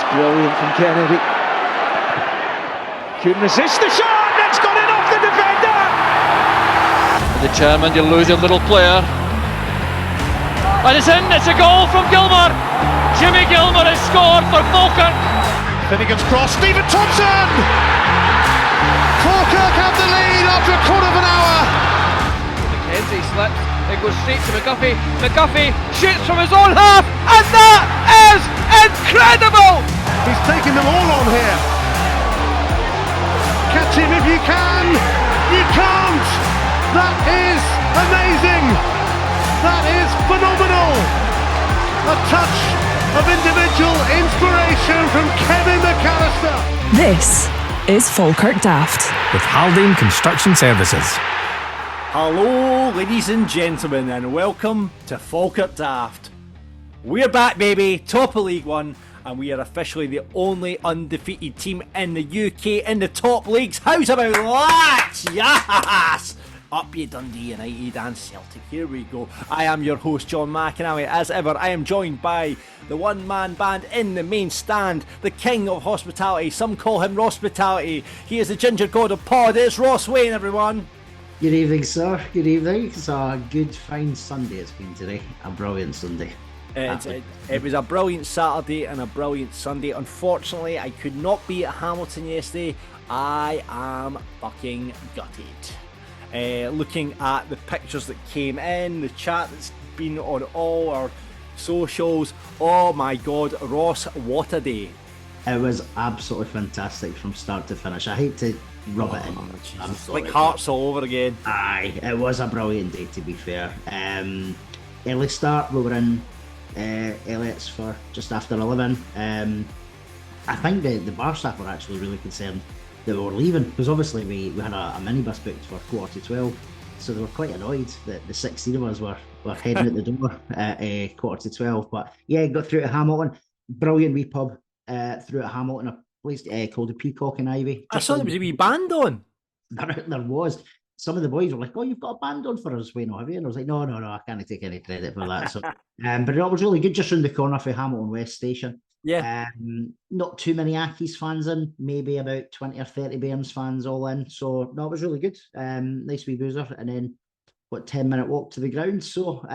Brilliant from Kennedy. Couldn't resist the shot, and it's gone in off the defender! Determined, you lose your little player. And it's in, it's a goal from Gilmour. Jimmy Gilmour has scored for Falkirk. Finnegan's cross, Stephen Thompson! Falkirk have the lead after a quarter of an hour! McKenzie slips, it goes straight to McGuffey. McGuffey shoots from his own half, and that is incredible! He's taking them all on here. Catch him if you can. You can't. That is amazing. That is phenomenal. A touch of individual inspiration from Kevin McAllister. This is Falkirk Daft with Haldane Construction Services. Hello, ladies and gentlemen, and welcome to Falkirk Daft. We're back, baby, top of League One, and we are officially the only undefeated team in the UK in the top leagues. How's about that? Yes! Up you Dundee United and Celtic. Here we go. I am your host, John McInally. As ever, I am joined by the one-man band in the main stand, the king of hospitality. Some call him Rospitality. He is the ginger god of pod. It's Ross Wayne, everyone. Good evening, sir. Good evening. It's a good, fine Sunday it's been today. A brilliant Sunday. It was a brilliant Saturday and a brilliant Sunday. Unfortunately, I could not be at Hamilton yesterday. I am fucking gutted. Looking at the pictures that came in, the chat that's been on all our socials. Oh my God, Ross, what a day. It was absolutely fantastic from start to finish. I hate to rub it in. Like Hearts all over again. Aye, it was a brilliant day, to be fair. Early start, we were in Elliott's for just after 11. I think the bar staff were actually really concerned that we were leaving, because obviously we had a minibus booked for quarter to 12, so they were quite annoyed that the 16 of us were heading out the door at quarter to 12. But yeah, got through to Hamilton. Brilliant wee pub through at Hamilton, a place called the Peacock and Ivy. I saw there was a wee band on. There was. Some of the boys were like, "Oh, you've got a band on for us, Wayne, have you?" And I was like, "No, I can't take any credit for that." So, but it was really good, just round the corner for Hamilton West Station. Yeah. Not too many Accies fans in, maybe about 20 or 30 Bairns fans all in. So, no, it was really good. Nice wee boozer. And then, 10-minute walk to the ground. So,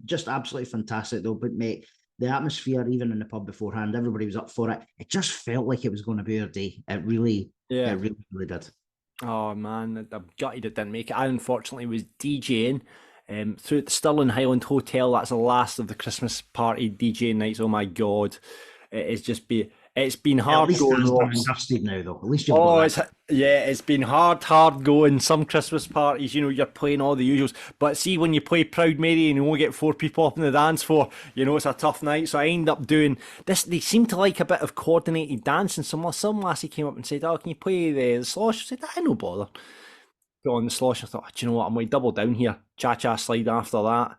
just absolutely fantastic though. But mate, the atmosphere, even in the pub beforehand, everybody was up for it. It just felt like it was going to be our day. It really did. Oh man, I'm gutted it didn't make it. I unfortunately was DJing through at the Stirling Highland Hotel. That's the last of the Christmas party DJing nights. Oh my God, it's been hard going. Dusted now though. At least you've it's been hard going. Some Christmas parties, you're playing all the usuals, but see when you play Proud Mary and you only get 4 people up on the dance floor, it's a tough night. So I end up doing this. They seem to like a bit of coordinated dancing. Some lassie came up and said, "Oh, can you play the slosh?" I said, "I no bother." Got on the slosh. I thought, do you know what? I'm going to double down here. Cha-cha slide after that.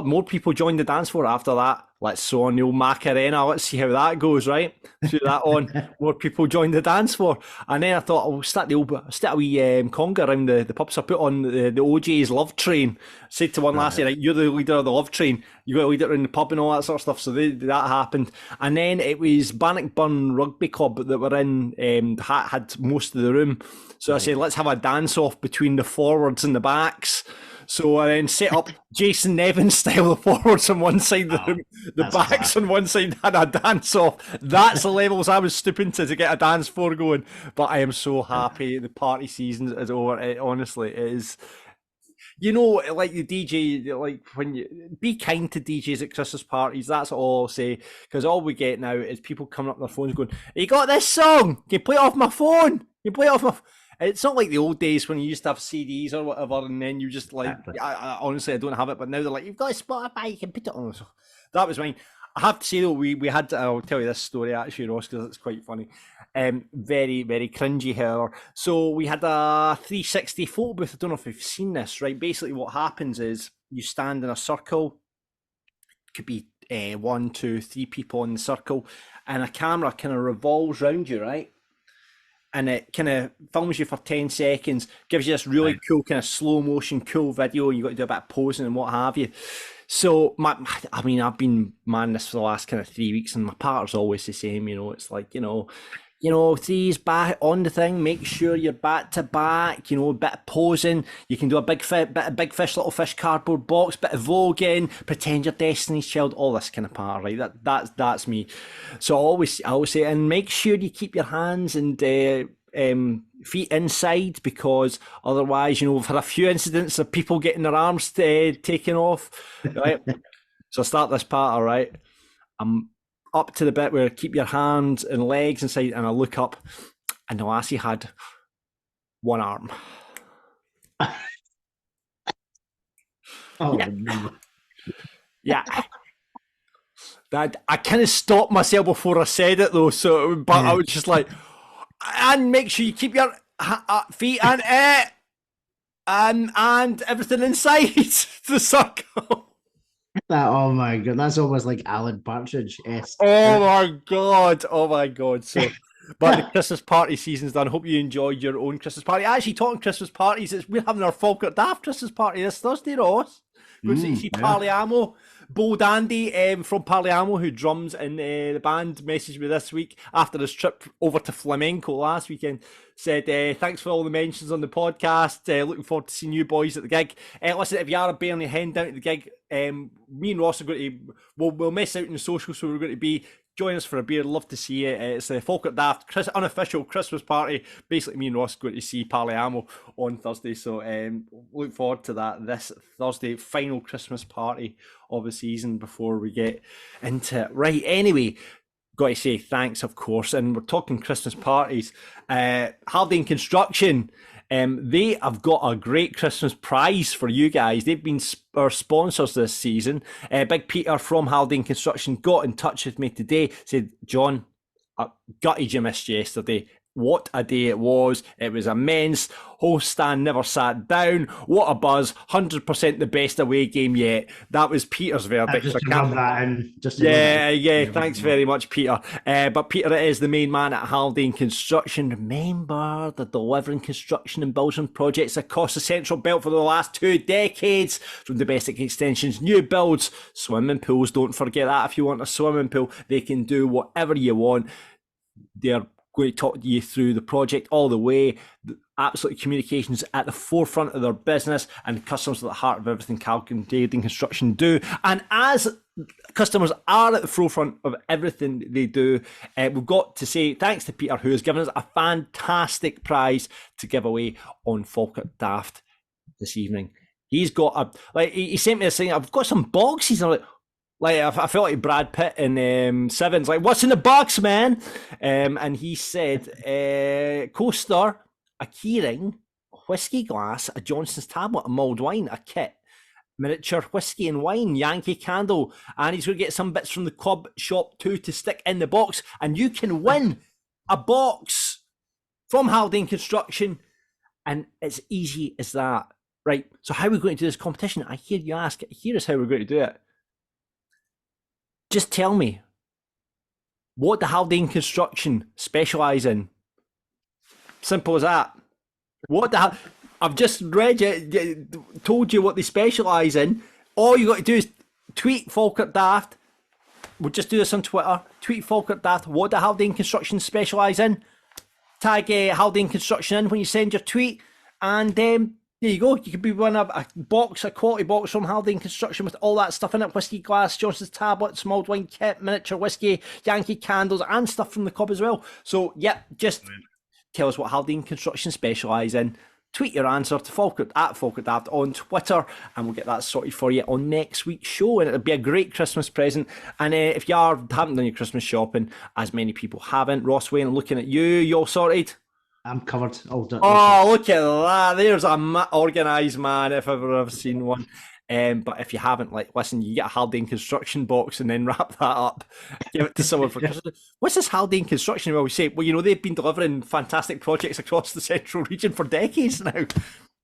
More people joined the dance floor after that. Let's sew on the old Macarena. Let's see how that goes, right? Threw that on. More people joined the dance floor. And then I thought, I'll start a wee conga around the pub. So I put on the OJ's Love Train. Said to one lassie, right, you're the leader of the Love Train. You got to lead it around the pub and all that sort of stuff. So that happened. And then it was Bannockburn Rugby Club that were in, had most of the room. So I said, let's have a dance off between the forwards and the backs. So I then set up Jason Nevin style, the forwards on one side of the room, the backs on one side, had a dance off. That's the levels I was stooping to get a dance floor going. But I am so happy the party season is over. Honestly, it is. Like the DJ, like when you be kind to DJs at Christmas parties, that's all I'll say. Because all we get now is people coming up on their phones going, "You got this song? Can you play it off my phone? It's not like the old days when you used to have CDs or whatever, and then you just like, I honestly, I don't have it, but now they're like, you've got a Spotify, you can put it on. So that was mine. I have to say though, we had, I'll tell you this story actually, Ross, because it's quite funny. Very, very cringy, however. So we had a 360 photo booth. I don't know if you've seen this, right? Basically what happens is you stand in a circle, could be 1, 2, 3 people in the circle, and a camera kind of revolves around you, right? And it kind of films you for 10 seconds, gives you this really cool kind of slow motion, cool video, and you've got to do a bit of posing and what have you. So I've been man this for the last kind of 3 weeks, and my partner's always the same. It's like threes back on the thing. Make sure you're back to back. A bit of posing. You can do a bit of big fish, little fish cardboard box, bit of voguing, pretend you're Destiny's Child, all this kind of part, right? That's me. So I always say, and make sure you keep your hands and feet inside, because otherwise, we've had a few incidents of people getting their arms taken off. Right. So I start this part. All right. I'm up to the bit where keep your hands and legs inside, and I look up, and the lassie had one arm. Oh, yeah. no. Yeah. That I kind of stopped myself before I said it though, but I was just like, and make sure you keep your feet and everything inside the circle. Oh my god, that's almost like Alan Partridge. Oh my god. So, but the Christmas party season's done. Hope you enjoyed your own Christmas party. Actually, talking Christmas parties, we're having our Falkirk Daft Christmas party this Thursday, Ross. Go see Parliamo. Bo Dandy from Parliamo, who drums in the band, messaged me this week after his trip over to Flamenco last weekend. Said, thanks for all the mentions on the podcast. Looking forward to seeing you boys at the gig. Listen, if you are a Bairnie, head down to the gig. Me and Ross are going to, we'll miss out in the social, so we're going to be. Join us for a beer. Love to see you. It's the Falkirk Daft unofficial Christmas party. Basically, me and Ross going to see Parliamo on Thursday. So look forward to that this Thursday, final Christmas party of the season before we get into it. Right, anyway, got to say thanks, of course. And we're talking Christmas parties. Haldane Construction. They have got a great Christmas prize for you guys. They've been our sponsors this season. Big Peter from Haldane Construction got in touch with me today, said, John, I gutted you missed yesterday. What a day it was. It was immense. Whole stand never sat down. What a buzz. 100% the best away game yet. That was Peter's verdict. Thanks very much, Peter. But Peter is the main man at Haldane Construction. Remember, they're delivering construction and building projects across the Central Belt for the last 2 decades. From domestic extensions, new builds, swimming pools. Don't forget that. If you want a swimming pool, they can do whatever you want. They're going to talk you through the project all the way. Absolute communications at the forefront of their business, and customers at the heart of everything Haldane Construction do. And as customers are at the forefront of everything they do, we've got to say thanks to Peter, who has given us a fantastic prize to give away on Falkirk Daft this evening. He's got he sent me this thing. I've got some boxes. I'm like I felt like Brad Pitt in Sevens. Like, what's in the box, man? And he said, coaster, a keyring, a whiskey glass, a Johnson's tablet, a mulled wine, a kit, miniature whiskey and wine, Yankee candle, and he's going to get some bits from the club shop too to stick in the box, and you can win a box from Haldane Construction, and it's easy as that, right? So how are we going to do this competition? I hear you ask. Here is how we're going to do it. Just tell me what the Haldane Construction specialise in. Simple as that. I've just read you, told you what they specialise in. All you got to do is tweet Falkirk Daft. We'll just do this on Twitter. Tweet Falkirk Daft. What the Haldane Construction specialise in. Tag Haldane Construction in when you send your tweet, and there you go. You could be winning a quality box from Haldane Construction with all that stuff in it. Whiskey glass, Johnson's tablets, mulled wine kit, miniature whiskey, Yankee candles, and stuff from the club as well. So, yeah, just tell us what Haldane Construction specialise in. Tweet your answer to Falkirk at Falkirk Daft on Twitter, and we'll get that sorted for you on next week's show. And it'll be a great Christmas present. And if you haven't done your Christmas shopping, as many people haven't, Ross Wayne, looking at you all sorted? I'm covered. Look at that. There's a organised man if I've ever seen one. But if you haven't, listen, you get a Haldane Construction box and then wrap that up, give it to someone for Christmas. What's this Haldane Construction? Well, we say, they've been delivering fantastic projects across the central region for decades now.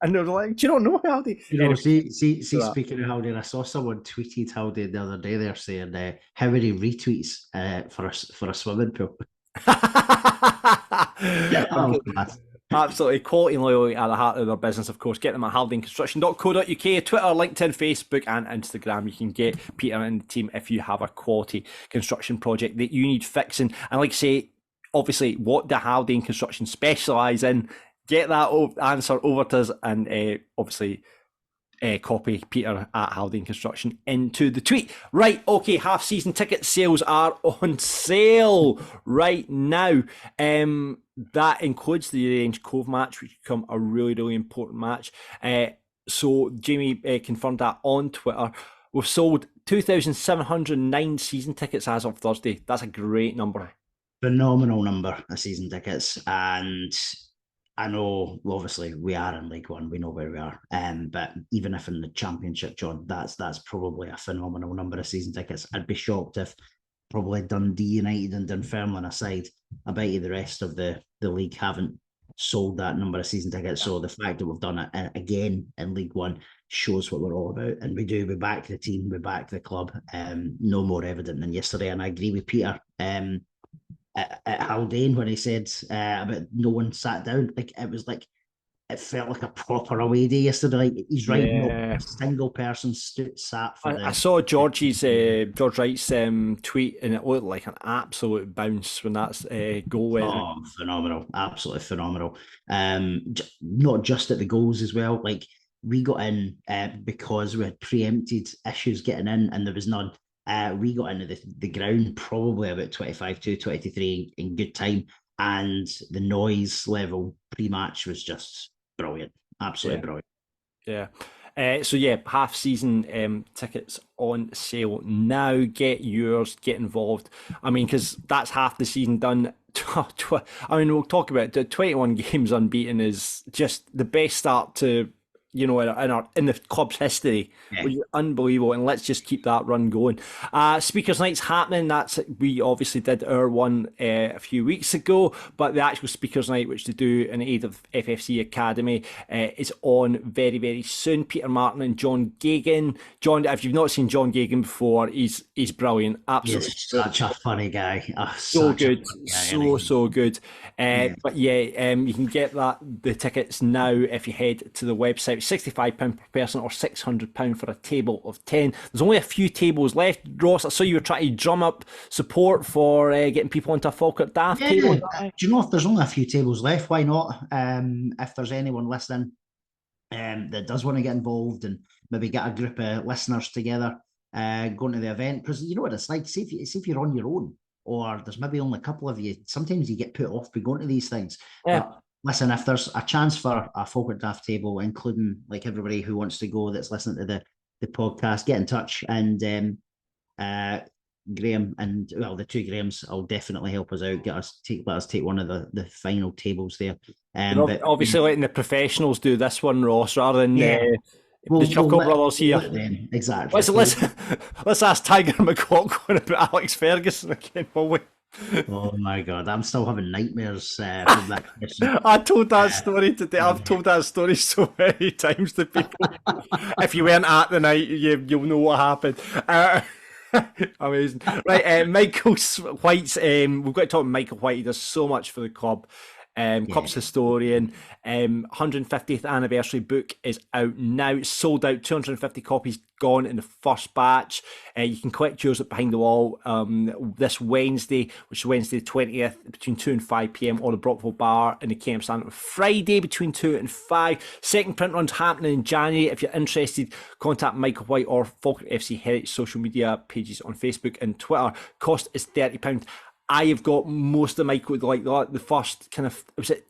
And they're like, do you not know Haldane? Speaking of Haldane, I saw someone tweeted Haldane the other day. They're saying, how many retweets for a swimming pool? Absolutely. Quality and loyalty are the heart of their business, of course. Get them at haldaneconstruction.co.uk, Twitter, LinkedIn, Facebook, and Instagram. You can get Peter and the team if you have a quality construction project that you need fixing. And like I say, obviously, what the Haldane Construction specialise in, get that answer over to us, and obviously copy Peter at Haldane Construction into the tweet. Right, okay, half-season ticket sales are on sale right now. That includes the Range Cove match, which become a really, really important match. So Jamie confirmed that on Twitter. We've sold 2,709 season tickets as of Thursday. That's a great number. Phenomenal number of season tickets, and I know, obviously, we are in League One. We know where we are. But even if in the Championship, John, that's probably a phenomenal number of season tickets. I'd be shocked if probably Dundee United and Dunfermline aside, I bet you the rest of the league haven't sold that number of season tickets. So the fact that we've done it again in League One shows what we're all about. And we back the team, we back the club. No more evident than yesterday. And I agree with Peter. At Haldane when he said about no one sat down, it felt like a proper away day yesterday. Like, he's right, not a single person sat for I saw George Wright's tweet, and it looked like an absolute bounce when that's goal went. Oh, phenomenal, absolutely phenomenal. Not just at the goals as well. Like, we got in because we had preempted issues getting in, and there was none. We got into the ground probably about 23 in good time, and the noise level pre-match was just brilliant, absolutely brilliant. Yeah. So yeah, half season tickets on sale now. Get yours, get involved. I mean, because that's half the season done. I mean, we'll talk about it. 21 games unbeaten is just the best start to, you know, in the club's history. Yeah. Unbelievable, and let's just keep that run going. Speakers Night's happening. We obviously did our one a few weeks ago, but the actual Speakers Night, which they do in aid of FFC Academy, is on very, very soon. Peter Martin and John Gagan. John, if you've not seen John Gagan before, he's brilliant. Absolutely, he's such a funny guy. So good, so good. But yeah, you can get the tickets now if you head to the website. £65 per person or £600 for a table of 10. There's only a few tables left. Ross, I saw you were trying to drum up support for getting people into a Falkirk Daft table. Do you know, if there's only a few tables left, why not? If there's anyone listening that does want to get involved and maybe get a group of listeners together going to the event, because you know what it's like, see if you're on your own, or there's maybe only a couple of you, sometimes you get put off by going to these things. But listen, if there's a chance for a Falkirk Daft table, including like everybody who wants to go that's listening to the podcast, get in touch, and Graham and, well, the two Grahams will definitely help us out, let us take one of the final tables there. But obviously letting the professionals do this one, Ross, rather than the Chuckle Brothers here. Exactly. Let's ask Tiger McLaughlin about Alex Ferguson again, will we? Oh my God, I'm still having nightmares from that question. I told that story today. I've told that story so many times to people. If you weren't at the night, you'll know what happened. Amazing. Right, Michael White's, we've got to talk about Michael White. He does so much for the club. Club's historian. 150th anniversary book is out now. It's sold out, 250 copies gone in the first batch. You can collect yours at Behind the Wall this Wednesday, which is Wednesday the 20th, between 2 and 5 p.m, or the Brockville Bar in the KM Stand on Friday between 2 and 5. Second print run's happening in January. If you're interested, contact Michael White or Falkirk FC Heritage social media pages on Facebook and Twitter. Cost is £30. I have got most of Michael, like the first kind of,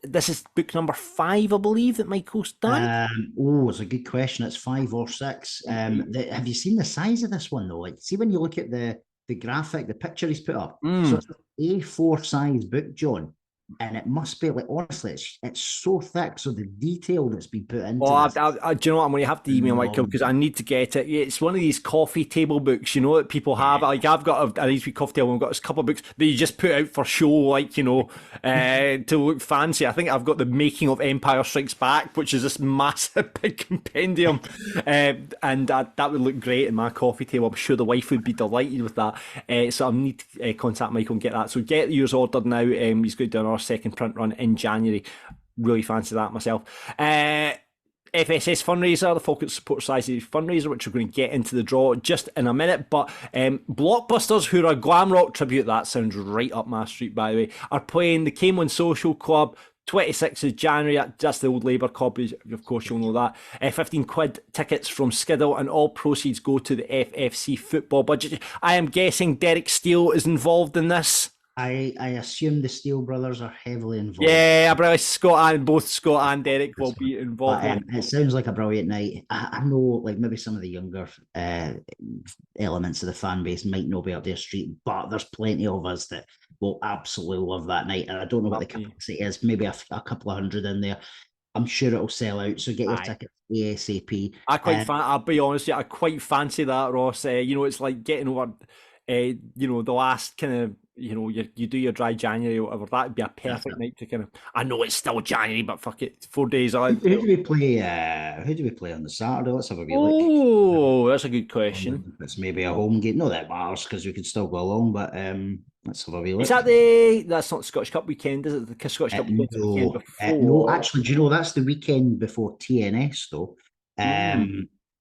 this is book number 5, I believe, that Michael's done? It's a good question. It's 5 or 6. Have you seen the size of this one, though? Like, see when you look at the graphic, the picture he's put up. So it's an A4 size book, John. And it must be, like, honestly, it's so thick. So the detail that's been put into this. Do you know what? I'm going to have to email Michael because I need to get it. It's one of these coffee table books, you know, that people have. Like, I've got a nice wee coffee table. I've got a couple of books that you just put out for show, like, you know, to look fancy. I think I've got The Making of Empire Strikes Back, which is this massive big compendium. And that would look great in my coffee table. I'm sure the wife would be delighted with that. So I need to contact Michael and get that. So get yours ordered now. He's going to do our second print run in January. really fancy that myself. FSS fundraiser, the Falkirk Support Society fundraiser, which we're going to get into the draw just in a minute. But Blockbusters, who are a glam rock tribute, that sounds right up my street, by the way, are playing the Camelon Social Club. 26th of January at just the old Labour Club, of course you'll know that. 15 quid tickets from Skiddle, and all proceeds go to the FFC football budget. I am guessing Derek Steele is involved in this. I assume the Steele brothers are heavily involved. Yeah, both Scott and Derek will be involved. But, it sounds like a brilliant night. I know, like, maybe some of the younger elements of the fan base might not be up their street, but there's plenty of us that will absolutely love that night. And I don't know what the capacity is, maybe a couple of hundred in there. I'm sure it'll sell out, so get your tickets ASAP. I'll be honest with you, I quite fancy that, Ross. It's like getting over, the last kind of, you do your dry January or whatever. That'd be a perfect night to kind of. I know it's still January, but fuck it, 4 days on. Who do we play? Who do we play on the Saturday? Let's have a wee look. Oh, that's a good question. It's maybe a home game. No, that matters because we could still go along. But let's have a wee look. Is that that's not the Scottish Cup weekend? Is it the Scottish Cup weekend? No, actually, do you know that's the weekend before TNS though?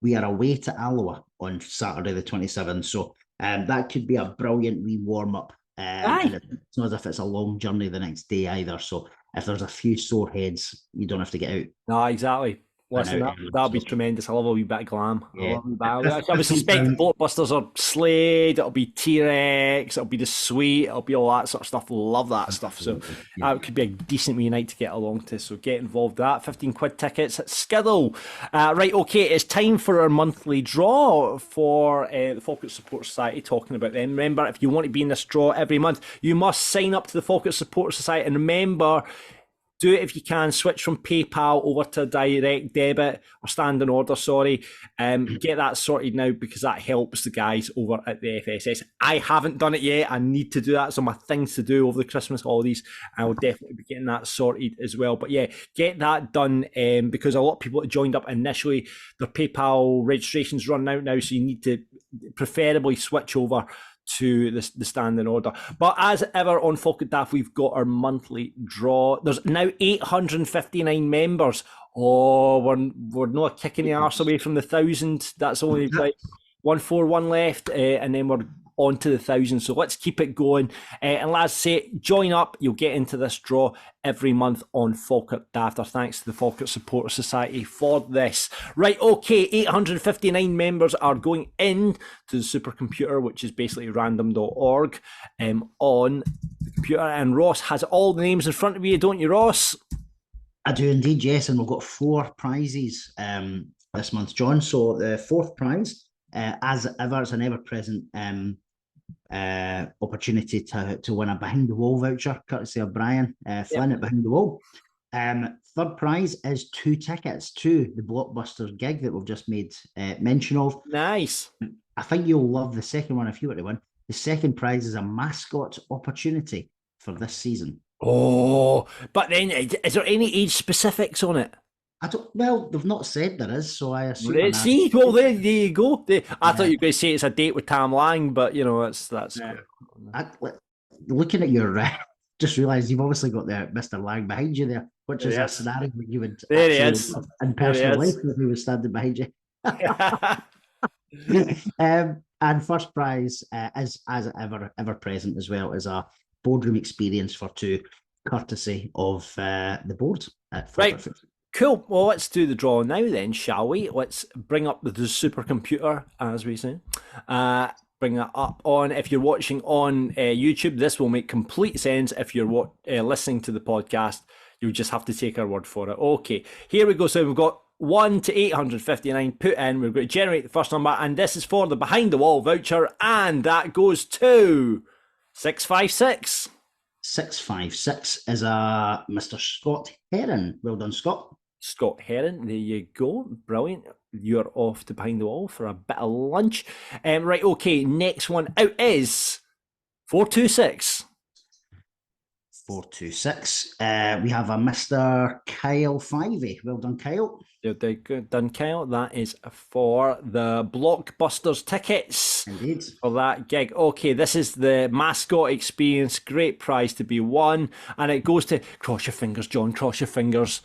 We are away to Alloa on Saturday the 27th, so that could be a brilliant wee warm up. And it's not as if it's a long journey the next day either. So if there's a few sore heads, you don't have to get out. No, exactly. Listen, that'll be tremendous. I love a wee bit of glam. Yeah. I would suspect Blockbusters are Slade, it'll be T-Rex, it'll be the Sweet, it'll be all that sort of stuff. Love that stuff. So it could be a decent wee night to get along to. So get involved with that. 15 quid tickets at Skiddle. Right, okay, it's time for our monthly draw for the Falkirk Support Society, talking about them. Remember, if you want to be in this draw every month, you must sign up to the Falkirk Support Society. And remember, do it if you can. Switch from PayPal over to direct debit or standing order, sorry. Get that sorted now because that helps the guys over at the FSS. I haven't done it yet. I need to do that. So my things to do over the Christmas holidays. I will definitely be getting that sorted as well. But yeah, get that done because a lot of people that joined up initially, their PayPal registration's run out now. So you need to preferably switch over to the standing order. But as ever on Falkirk Daft, we've got our monthly draw. There's now 859 members. Oh, we're not kicking the arse away from the 1,000. That's only like 141 left, and then we're on to the 1,000. So let's keep it going. And lads, say, join up. You'll get into this draw every month on Falkirk Daft. Our thanks to the Falkirk Supporter Society for this. Right, okay, 859 members are going in to the supercomputer, which is basically random.org, on the computer. And Ross has all the names in front of you, don't you, Ross? I do indeed, yes. And we've got 4 prizes this month, John. So the 4th prize, as ever, it's an ever-present opportunity to win a Behind the Wall voucher, courtesy of Brian Flynn at Behind the Wall. 3rd prize is 2 tickets to the Blockbusters gig that we've just made mention of. Nice. I think you'll love the second one if you were to win. The 2nd prize is a mascot opportunity for this season. Oh, but then is there any age specifics on it? Well, they've not said there is, so I assume. See, well, there you go. I thought you were going to say it's a date with Tam Lang, but that's. Looking at your, just realised you've obviously got the Mr. Lang behind you there, which is a scenario where you would. There he is. In personal life, if he was standing behind you. And first prize, as ever present as well, is a boardroom experience for 2, courtesy of the board. Right. Cool. Well, let's do the draw now then, shall we? Let's bring up the supercomputer, as we say. Bring that up on. If you're watching on YouTube, this will make complete sense. If you're listening to the podcast, you'll just have to take our word for it. Okay, here we go. So we've got 1 to 859 put in. We're going to generate the first number, and this is for the Behind the Wall voucher, and that goes to 656. 656 is a Mr. Scott Heron. Well done, Scott. Scott Heron, there you go. Brilliant. You're off to Behind the Wall for a bit of lunch. Right, okay, next one out is 426. 426. We have a Mr. Kyle Fivey. Well done, Kyle. Good done, Kyle. That is for the Blockbusters tickets. Indeed. For that gig. Okay, this is the mascot experience. Great prize to be won. And it goes to, cross your fingers, John, cross your fingers.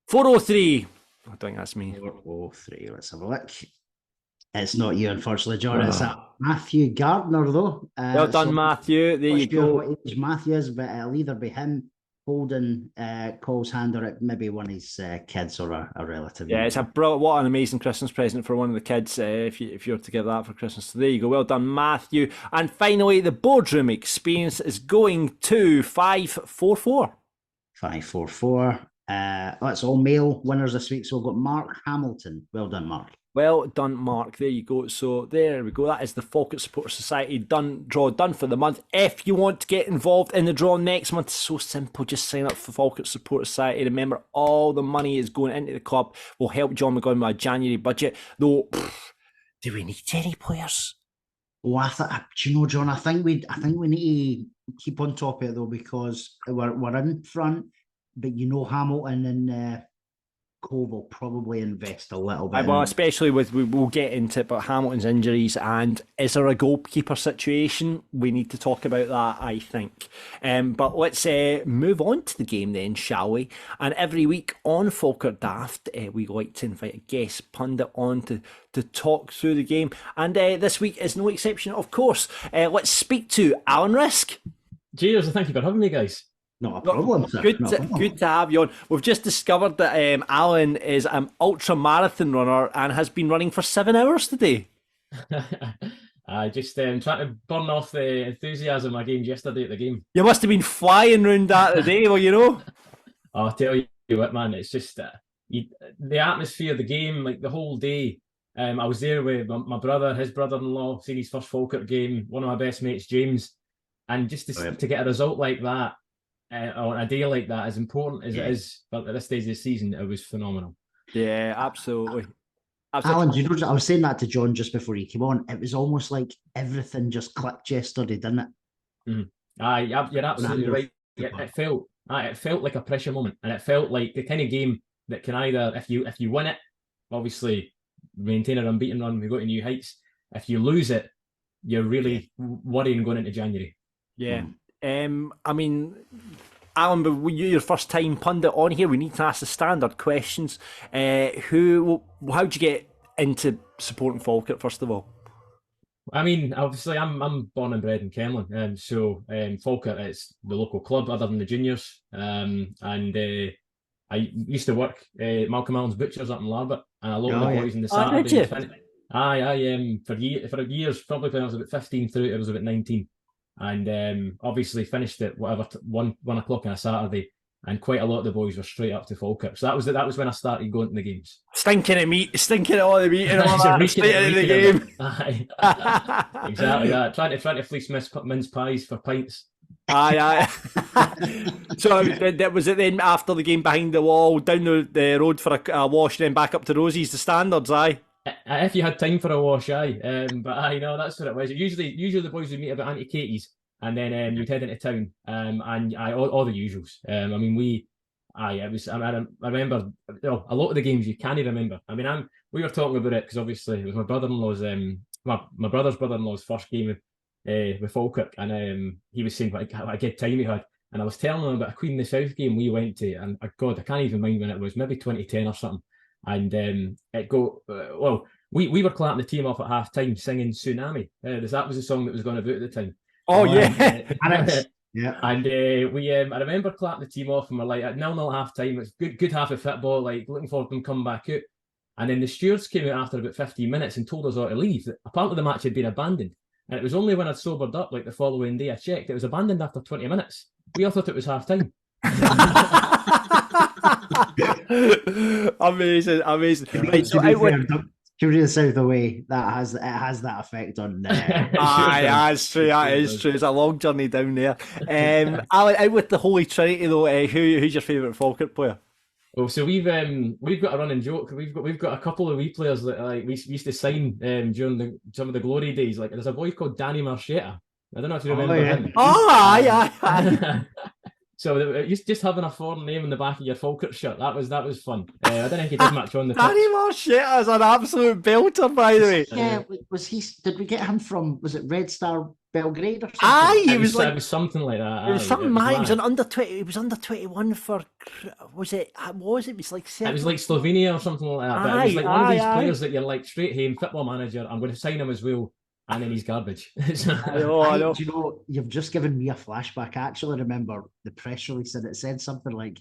403. I think that's me. 403. Let's have a look. It's not you, unfortunately, John. It's Matthew Gardner, though. Well done, Matthew. There you go. What age Matthew is, but it'll either be him holding Cole's hand, or it maybe one of his kids or a relative. Yeah, it's what an amazing Christmas present for one of the kids if you're to give that for Christmas. So there you go. Well done, Matthew. And finally, the boardroom experience is going to 544. 544. That's all male winners this week. So we've got Mark Hamilton. Well done, Mark. Well done, Mark. There you go. So there we go. That is the Falkirk Supporter Society draw done for the month. If you want to get involved in the draw next month, it's so simple. Just sign up for Falkirk Supporter Society. Remember, all the money is going into the club. Will help John McGowan with a January budget. Though, do we need any players? Oh, do you know, John? I think we need to keep on top of it though, because we're in front. But you know, Hamilton and Cole will probably invest a little bit. Well, especially we'll get into it, but Hamilton's injuries and is there a goalkeeper situation? We need to talk about that, I think. But let's move on to the game then, shall we? And every week on Falkirk Daft, we like to invite a guest pundit on to talk through the game. And this week is no exception, of course. Let's speak to Alan Risk. Cheers, thank you for having me, guys. Not a problem, sir. Good to have you on. We've just discovered that Alan is an ultra marathon runner and has been running for 7 hours today. I just trying to burn off the enthusiasm I gained yesterday at the game. You must have been flying round that today, well, you know. I'll tell you what, man, it's just the atmosphere of the game, like the whole day. I was there with my brother, his brother-in-law, seeing his first Falkirk game, one of my best mates, James, and just to get a result like that, on a day like that, as important as it is, but at this stage of the season, it was phenomenal. Yeah, absolutely. Alan, do you know, I was saying that to John just before he came on. It was almost like everything just clicked yesterday, didn't it? You're absolutely right. It felt like a pressure moment, and it felt like the kind of game that can either, if you win it, obviously maintain an unbeaten run, we go to new heights. If you lose it, you're really worrying going into January. Yeah. I mean, Alan, but you're your first time pundit on here. We need to ask the standard questions. How'd you get into supporting Falkirk, first of all? I mean, obviously, I'm born and bred in Kenlin, so Falkirk is the local club other than the juniors. And I used to work Malcolm Allen's Butchers up in Larbert, and a lot of the boys in the Saturday. For years, probably when I was about 15 through to I was about 19. And obviously finished at whatever 1 o'clock on a Saturday, and quite a lot of the boys were straight up to Falkirk. So that was when I started going to the games. Stinking of meat, stinking of all the meat, and all that. Straight into the game. Exactly that. Trying to fleece mince pies for pints. Aye. So was it then after the game behind the wall, down the road for a wash, then back up to Rosie's, the standards? Aye. If you had time for a wash, aye. But I know that's what it was. Usually the boys would meet about Auntie Katie's, and then you'd head into town, and all the usuals. I remember a lot of the games you can't remember. I mean, we were talking about it because obviously it was my brother-in-law's, my brother's brother-in-law's first game with Falkirk, and he was saying what a good time he had, and I was telling him about a Queen in the South game we went to, and God, I can't even mind when it was, maybe 2010 or something. And we were clapping the team off at half time singing Tsunami. That was the song that was going about at the time. Oh, yeah. Yeah. And I remember clapping the team off, and we're like at 0-0 at half time. It's good half of football, like looking forward to them coming back out. And then the stewards came out after about 15 minutes and told us all to leave. That apparently the match had been abandoned. And it was only when I'd sobered up, like the following day, I checked. It was abandoned after 20 minutes. We all thought it was half time. Amazing. Right, so the South away, that has that effect on. It's true. That is true. It's a long journey down there. Alan, out with the Holy Trinity though, who's your favourite Falkirk player? Oh, so we've got a running joke. We've got a couple of wee players that like we used to sign during some of the glory days. Like there's a boy called Danny Marchetta, I don't know if you remember him. Oh, aye. So just having a foreign name in the back of your Falkirk shirt, that was fun. I don't think he did much on the Danny pitch. Marchetta is an absolute belter, by the way. Yeah, was he? Did we get him from? Was it Red Star Belgrade or something? Aye, It was something like that. It was something mad. He was mad. an under 20. He was under 21 for. Was it? What was it? It was like. It was like Slovenia or something like that. But it was like one of these players that you're like straight home Football Manager. I'm going to sign him as well, and then he's garbage. I know. Do you know? You've just given me a flashback. I actually remember the press release, and it said something like,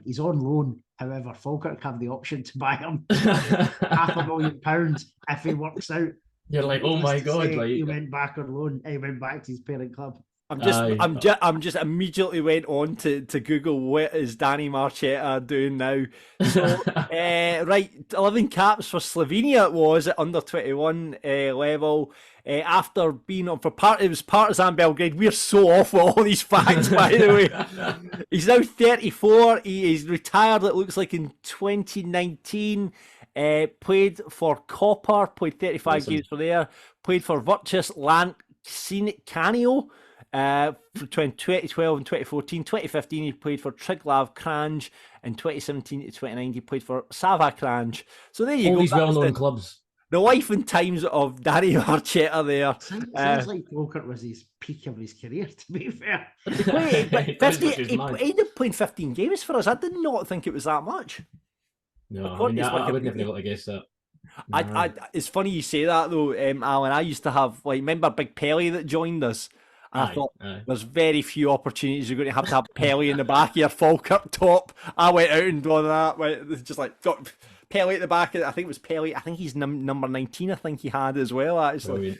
"He's on loan. However, Falkirk have the option to buy him £500,000 if he works out." You're like, oh my god! Like he went back on loan. He went back to his parent club. I'm just immediately went on to Google what is Danny Marchetta doing now. So right, 11 caps for Slovenia it was at under 21 level. After being on for it was Partizan Belgrade. We're so off with all these facts, by the way. He's now 34. He is retired. It looks like in 2019. Played for Copper. Played 35 games for there. Played for Virtus Canio. For 2012 and 2014, 2015 he played for Triglav Kranj, and 2017 to 2019 he played for Sava Kranj. So there you all go. These well-known clubs. The life and times of Danny Marchetta there. Sounds like Falkirk was his peak of his career, to be fair. He ended up playing 15 games for us. I did not think it was that much. No, I would never be able to guess that. No. It's funny you say that though, Alan. I used to have, remember Big Pelly that joined us? I thought there's very few opportunities you're going to have Pelly in the back of your Falkirk top. I went out and done that. Just like got Pelly at the back. I think it was Pelly. I think he's number 19. I think he had as well. Actually,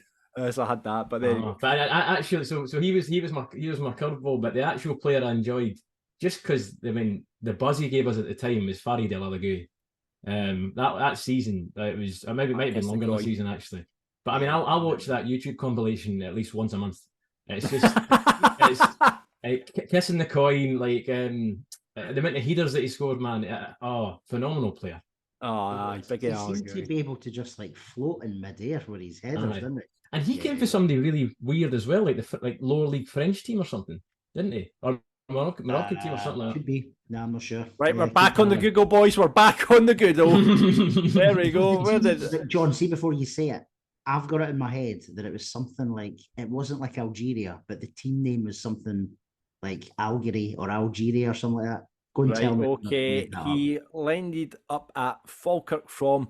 so I had that. But then, but I actually, so he was my curveball. But the actual player I enjoyed, just because the buzz he gave us at the time was Farid El Alagui. That season, it might have been longer than the season actually. But I'll watch that YouTube compilation at least once a month. It's just kissing the coin, like the amount of headers that he scored, man. Phenomenal player. Big he seemed to be able to just like float in midair with his headers, didn't he? And he came for somebody really weird as well, like the lower league French team or something, didn't he? Or Moroccan team or something like that. Could be. No, I'm not sure. Right, we're back on the Google, boys. We're back on the Google. There we go. John, see, before you say it, I've got it in my head that it was something like, it wasn't like Algeria, but the team name was something like Algeria or Algeria or something like that. Go and tell me. Okay, he landed up at Falkirk from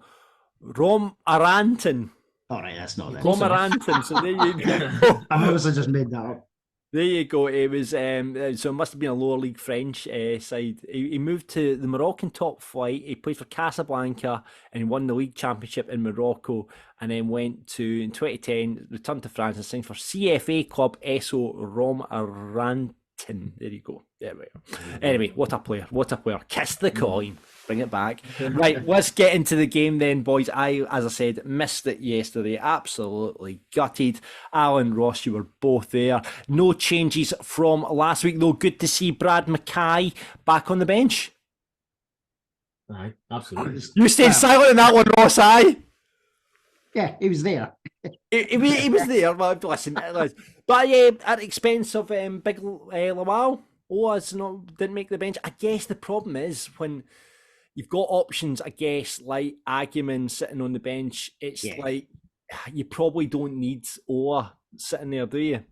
Romorantin. All right, that's not it. Romorantin, so there you go. I must have just made that up. There you go. It was so it must have been a lower league French side. He moved to the Moroccan top flight. He played for Casablanca and won the league championship in Morocco, and then went to in 2010 returned to France and signed for CFA club SO Romorantin. There you go. There we go. Anyway, what a player! What a player! Kiss the coin. Bring it back. Right, let's get into the game then, boys. As I said, missed it yesterday. Absolutely gutted. Alan, Ross, you were both there. No changes from last week, though. Good to see Brad Mackay back on the bench. Aye, absolutely. You stayed silent on that one, Ross, aye? Yeah, he was there. He was there. Well, listen. But at the expense of Big Lawal, didn't make the bench. I guess the problem is when you've got options, I guess, like Agyeman sitting on the bench, it's like you probably don't need Ola sitting there, do you?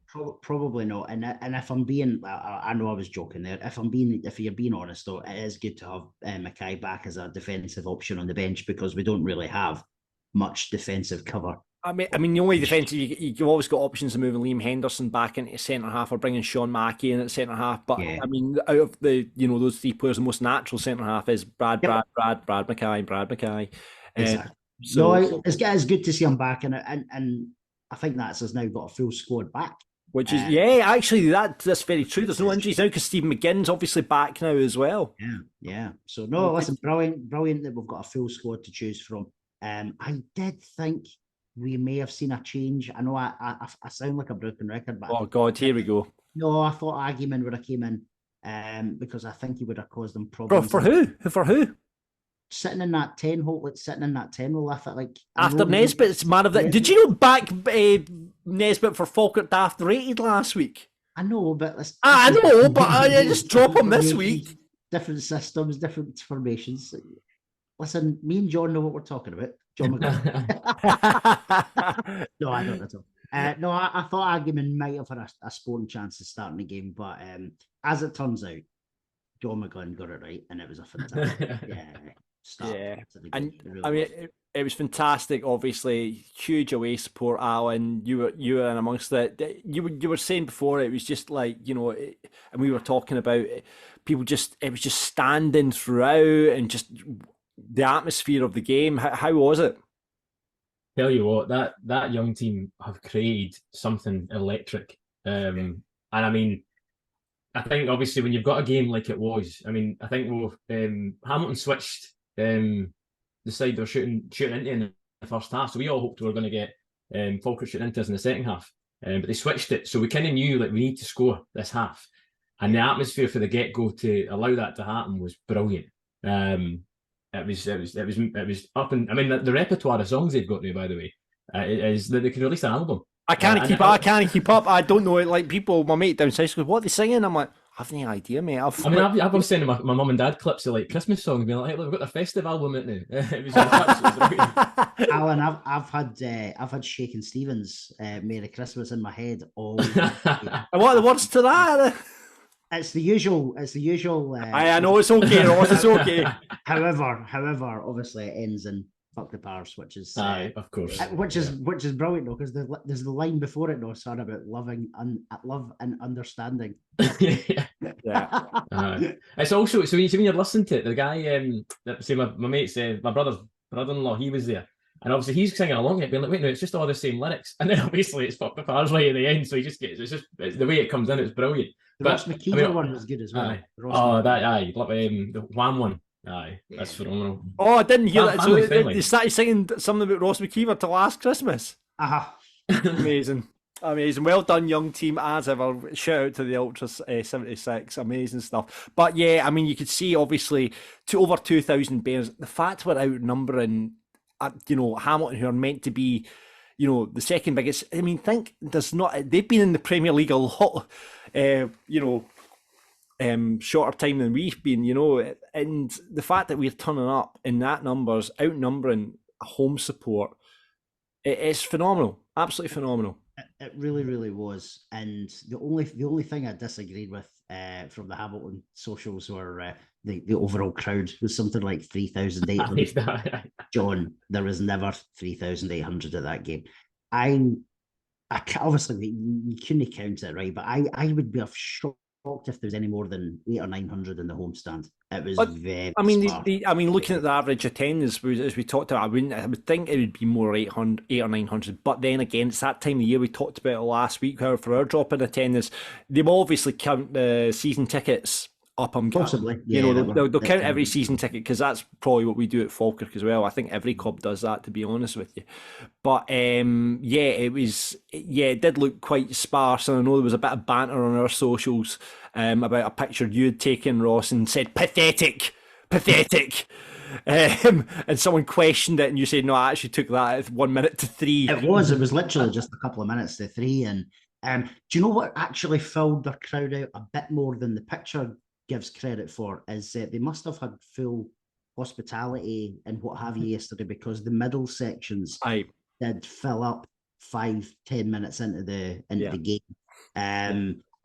Probably not. And if I'm being, I know I was joking there. If you're being honest, though, it is good to have Mackay back as a defensive option on the bench because we don't really have much defensive cover. I mean, the only defence you've always got options of moving Liam Henderson back into centre half or bringing Sean Mackey in at centre half. But I mean, out of the those three players, the most natural centre half is Brad Mackay. Exactly. It's good to see him back, and I think that's us now got a full squad back. Which is actually that's very true. There's no injuries now because Steve McGinn's obviously back now as well. Yeah. So no, listen, brilliant that we've got a full squad to choose from. I did think we may have seen a change. I know I sound like a broken record, but oh God, here we go. No, I thought Agyeman would have came in because I think he would have caused them problems. For who? sitting in that 10 hole, like sitting in that 10 role, I felt like After Nesbitt's man of the... Did you know back Nesbitt for Falkirk Daft rated last week? I know, but I know, but I just drop him this week. Different systems, different formations. Listen, me and John know what we're talking about. John McGovern. No, I don't at all. No, I thought Agyeman might have had a sporting chance of starting the game, but as it turns out, John McGovern got it right, and it was a fantastic start. Yeah, to the and game. It really I mean, was. it was fantastic. Obviously, huge away support, Alan. You were in amongst it. You were saying before it was just like, you know, and we were talking about it, people just, it was just standing throughout and just the atmosphere of the game. How was it? Tell you what, that young team have created something electric. And I mean, I think obviously when you've got a game like it was, I mean, I think Hamilton switched the side they were shooting into in the first half. So we all hoped we were going to get Falkirk shooting into us in the second half. But they switched it. So we kind of knew like we need to score this half. And the atmosphere for the get-go to allow that to happen was brilliant. It was up, and I mean the repertoire of songs they've got now, by the way, is that they could release an album. I can't keep up. I can't keep up. I don't know it. Like people, my mate down south goes, "What are they singing?" I'm like, I have no idea, mate. I've been sending my mum and dad clips of like Christmas songs, being like, "Hey, look, we've got their festive album out now." It was Alan, I've had Shakin' Stevens, "Merry Christmas" in my head all. And what are the words to that? It's the usual. I know it's okay, Ross. It's okay. However, obviously it ends in "fuck the powers," which is of course, which is brilliant though, because there's the line before it though, son, about love and understanding. It's also so when you're listening to it, the guy say my mate's my brother-in-law, he was there. And obviously he's singing along it, being like, wait, no, it's just all the same lyrics. And then obviously it's "fuck the powers" right at the end. So he just gets, it's the way it comes in, it's brilliant. The Ross McKeever one was good as well. The Wham one. Aye, that's phenomenal. Oh, I didn't hear that. So they started singing something about Ross McKeever to Last Christmas. Amazing. Well done, young team, as ever. Shout out to the Ultras 76. Amazing stuff. But yeah, I mean, you could see obviously to over 2,000 Bairns. The fact we're outnumbering, Hamilton, who are meant to be, the second biggest. I mean, they've been in the Premier League a lot, shorter time than we've been, and the fact that we're turning up in that numbers, outnumbering home support, it's phenomenal. Absolutely phenomenal. It really, really was. And the only thing I disagreed with from the Hamilton socials were the overall crowd was something like 3,800. John, there was never 3,800 at that game. I obviously you couldn't count it, right? But I would be shocked if there was any more than 800 or 900 in the homestand. It was very. I mean, looking at the average attendance as we talked about, I would think it would be more 8 or 900. But then again, it's that time of year we talked about it last week. However, for our drop in attendance, they will obviously count the season tickets up. Possibly, they'll count every season ticket, because that's probably what we do at Falkirk as well. I think every club does that, to be honest with you. But it did look quite sparse, and I know there was a bit of banter on our socials about a picture you'd taken, Ross, and said pathetic. And someone questioned it, and you said, no, I actually took that at 1 minute to 3. It was literally just a couple of minutes to 3. And do you know what actually filled their crowd out a bit more than the picture gives credit for? Is they must have had full hospitality and what have you yesterday, because the middle sections did fill up 5-10 minutes into the game.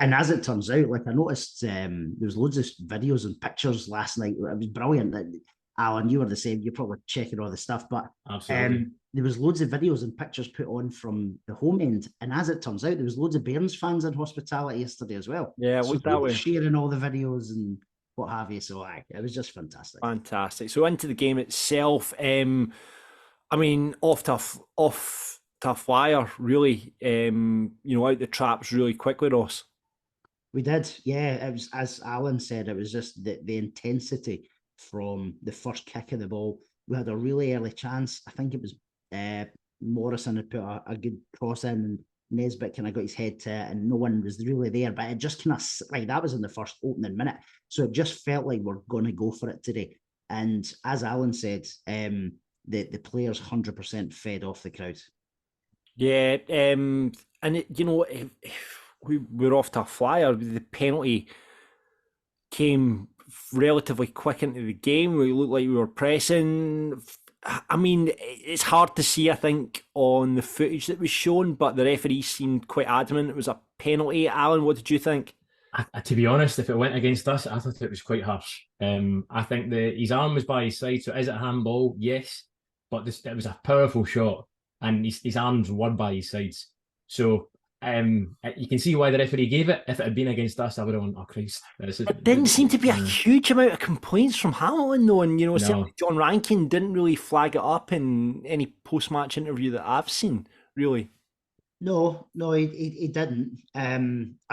And as it turns out, like I noticed, there was loads of videos and pictures last night. It was brilliant. Alan, you were the same. You're probably checking all the stuff, but there was loads of videos and pictures put on from the home end. And as it turns out, there was loads of Bairns fans in hospitality yesterday as well. Yeah, it was that way. Sharing all the videos and what have you. So it was just fantastic. Fantastic. So into the game itself, off tough wire, really. Out the traps really quickly, Ross. We did, yeah. It was, as Alan said, it was just the intensity from the first kick of the ball. We had a really early chance. I think it was Morrison had put a good cross in, and Nesbitt kind of got his head to it, and no one was really there. But it just kind of, like, that was in the first opening minute. So it just felt like we're going to go for it today. And as Alan said, the players 100% fed off the crowd. Yeah, and we were off to a flyer. The penalty came relatively quick into the game. We looked like we were pressing. I mean, it's hard to see, I think, on the footage that was shown, but the referee seemed quite adamant it was a penalty. Alan, what did you think? To be honest, if it went against us, I thought it was quite harsh. I think his arm was by his side, so is it a handball? Yes, but it was a powerful shot, and his arms were by his sides. So you can see why the referee gave it. If it had been against us, I would have went, oh Christ. There didn't seem to be a huge amount of complaints from Hamilton, though, and certainly John Rankin didn't really flag it up in any post-match interview that I've seen, really. No, he didn't. I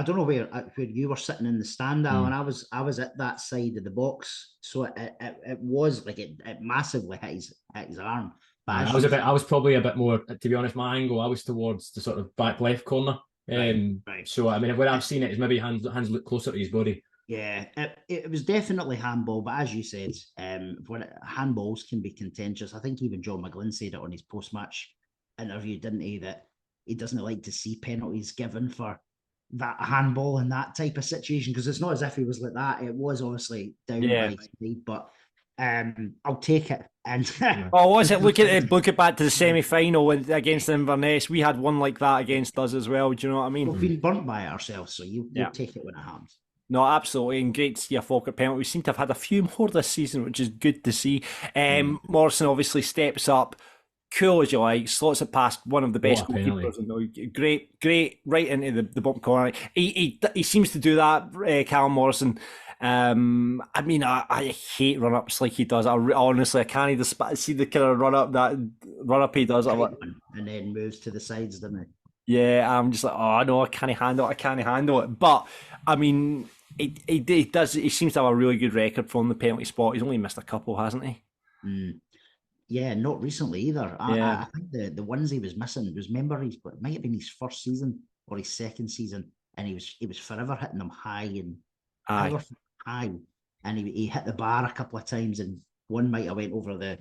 don't know where you were sitting in the stand, Alan. I was at that side of the box, so it was like it massively hit his arm. But I was probably a bit more, to be honest. My angle, I was towards the sort of back left corner. Right. So I mean, where I've seen it is maybe hands look closer to his body. Yeah, it was definitely handball, but as you said, when handballs can be contentious. I think even John McGlynn said it on his post-match interview, didn't he? That he doesn't like to see penalties given for that handball in that type of situation, because it's not as if he was like that. It was obviously down by his speed, but I'll take it. And was it? Look it back to the semi-final against Inverness. We had one like that against us as well. Do you know what I mean? We've been burnt by it ourselves, so you take it when it happens. No, absolutely, and great to see a Falkirk penalty. We seem to have had a few more this season, which is good to see. Morrison obviously steps up. Cool as you like, slots it past one of the best goalkeepers. Great, right into the bottom corner. He seems to do that, Callum Morrison. I mean, I hate run-ups like he does. Honestly, I can't even see the kind of run-up he does. And then moves to the sides, doesn't he? Yeah, I'm just like, oh no, I can't handle it. But I mean, he does. He seems to have a really good record from the penalty spot. He's only missed a couple, hasn't he? Yeah, not recently either. I think the ones he was missing was, remember, it might have been his first season or his second season, and he was forever hitting them high, and he hit the bar a couple of times, and one might have went over the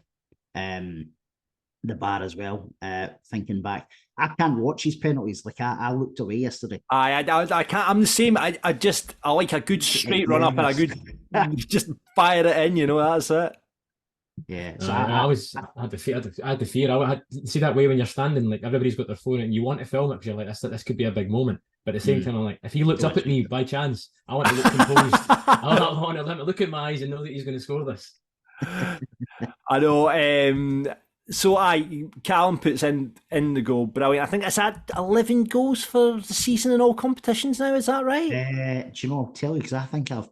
bar as well. Thinking back, I can't watch his penalties. Like I looked away yesterday. I can't. I'm the same. I like a good straight run up and a good just fire it in. That's it. Yeah, so I had the fear. I see that way when you're standing, like everybody's got their phone and you want to film it because you're like, this could be a big moment. But at the same time, I'm like, if he looked up at me by chance, I want to look composed. I want to look at my eyes and know that he's going to score this. I know. So Callum puts in the goal. Brilliant. I think it's at 11 goals for the season in all competitions now. Is that right? Do you know? I'll tell you, because I think I've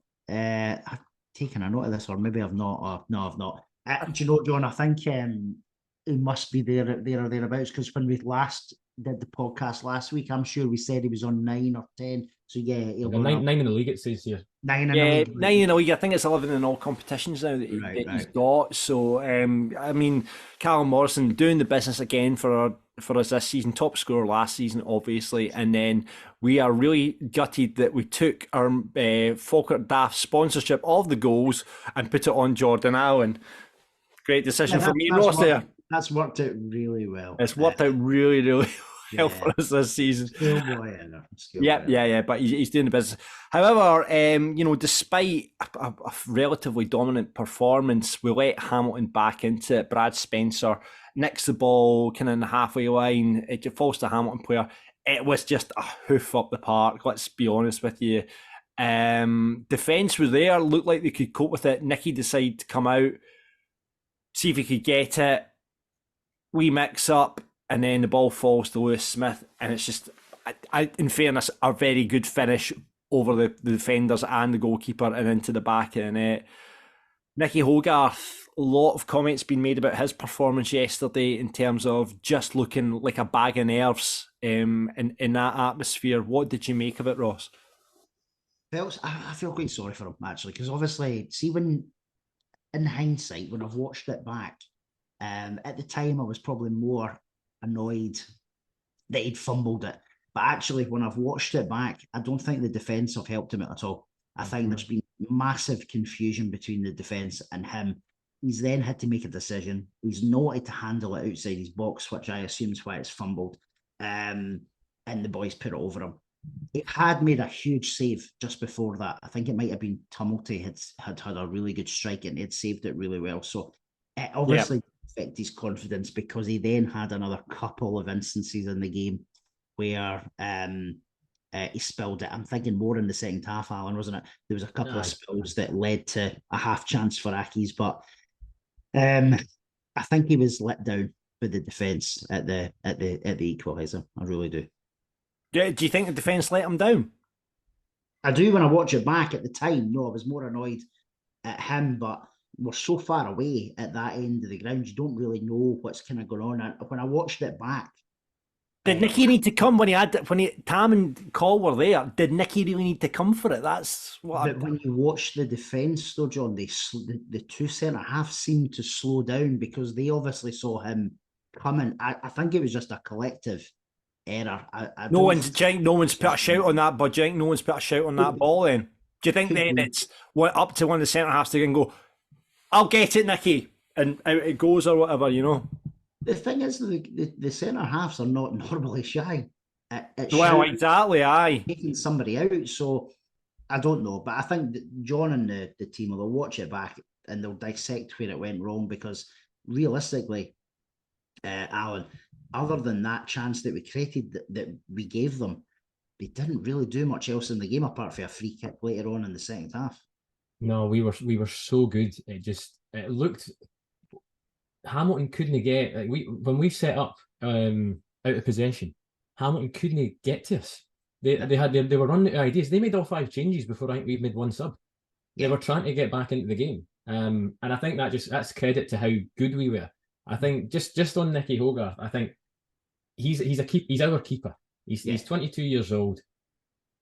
taken a note of this, or maybe I've not. No, I've not. Do you know, John? I think he must be there or thereabouts, because when we last did the podcast last week, I'm sure we said he was on 9 or 10. So yeah, he'll go 9 in the league. It says here 9 in the league. 9 in the league. I think it's 11 in all competitions now that he's got. So I mean, Callum Morrison doing the business again for us this season. Top scorer last season, obviously, and then we are really gutted that we took our Falkirk Daft sponsorship of the goals and put it on Jordan Allen. Great decision for me and Ross there. That's worked out really well. It's worked out really, really well for us this season. Yeah. But he's doing the business. However, despite a relatively dominant performance, we let Hamilton back into it. Brad Spencer nicks the ball kind of in the halfway line. It falls to a Hamilton player. It was just a hoof up the park. Let's be honest with you. Defence was there. Looked like they could cope with it. Nicky decided to come out, see if he could get it. We mix up, and then the ball falls to Lewis Smith, and it's just, in fairness, a very good finish over the defenders and the goalkeeper and into the back of the net. Nicky Hogarth, a lot of comments being made about his performance yesterday in terms of just looking like a bag of nerves in that atmosphere. What did you make of it, Ross? I feel quite sorry for him, actually, because obviously, see, when in hindsight, when I've watched it back, at the time I was probably more annoyed that he'd fumbled it. But actually, when I've watched it back, I don't think the defence have helped him at all. I think there's been massive confusion between the defence and him. He's then had to make a decision. He's not had to handle it outside his box, which I assume is why it's fumbled. And the boys put it over him. It had made a huge save just before that. I think it might have been Tumulty had a really good strike and he had saved it really well. So it obviously affected his confidence because he then had another couple of instances in the game where he spilled it. I'm thinking more in the second half, Alan, wasn't it? There was a couple of spills that led to a half chance for Accies, but I think he was let down by the defence at the equaliser. I really do. Do you think the defence let him down? I do when I watch it back. At the time, no, I was more annoyed at him, but we're so far away at that end of the ground, you don't really know what's kind of going on. And when I watched it back, did Nicky need to come when Tam and Cole were there? Did Nicky really need to come for it? That's what. But when you watch the defence, though, John, the two centre halves seemed to slow down because they obviously saw him coming. I think it was just a collective error. No one's put a shout on that, but do you think no one's put a shout on that ball then? Do you think then it's up to one of the centre halves to go, I'll get it, Nicky, and out it goes or whatever, you know? The thing is, the centre halves are not normally shy. Well, exactly, aye. Taking somebody out, so I don't know. But I think that John and the team will watch it back and they'll dissect where it went wrong because realistically, Alan, other than that chance that we created that we gave them, they didn't really do much else in the game apart from a free kick later on in the second half. No, we were so good. It looked. Hamilton couldn't get when we set up out of possession. Hamilton couldn't get to us. They were running out of ideas. They made all 5 changes before I think we made one sub. They were trying to get back into the game, and I think that's credit to how good we were. I think just on Nicky Hogarth, I think he's our keeper. He's 22 years old.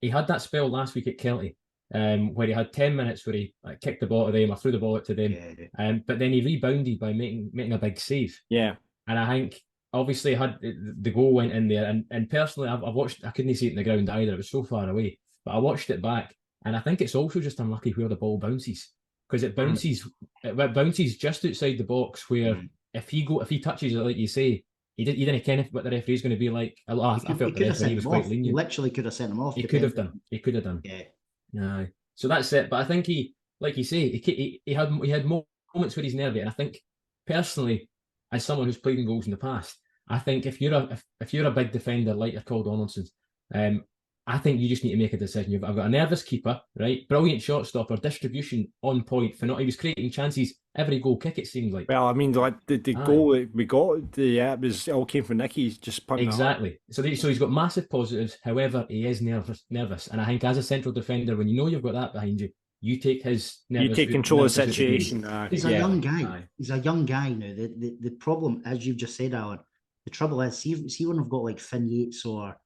He had that spell last week at Kelty. Where he had 10 minutes where he kicked the ball to them or threw the ball out to them. But then he rebounded by making a big save. Yeah. And I think obviously had the goal went in there and personally I've watched, I couldn't see it in the ground either, it was so far away. But I watched it back and I think it's also just unlucky where the ball bounces. Because it bounces just outside the box where if he touches it like you say, he didn't care what the referee's going to be like. I felt the referee was quite lenient. Literally could have sent him off. He could have done. Yeah. No, so that's it. But I think he, like you say, he had moments where he's nervy, and I think personally, as someone who's played in goals in the past, I think if you're a big defender like you're called Donaldson, I think you just need to make a decision. I've got a nervous keeper, right? Brilliant shot stopper, distribution on point. He was creating chances every goal kick. It seemed like. Well, I mean, the goal that we got, it all came from Nicky. He's just punting exactly. So he's got massive positives. However, he is nervous, and I think as a central defender, when you know you've got that behind you, you take his nervous. You take control of the situation. He's a young guy. He's a young guy now. The problem, as you've just said, Alan, the trouble is, see when we've got like Finn Yates or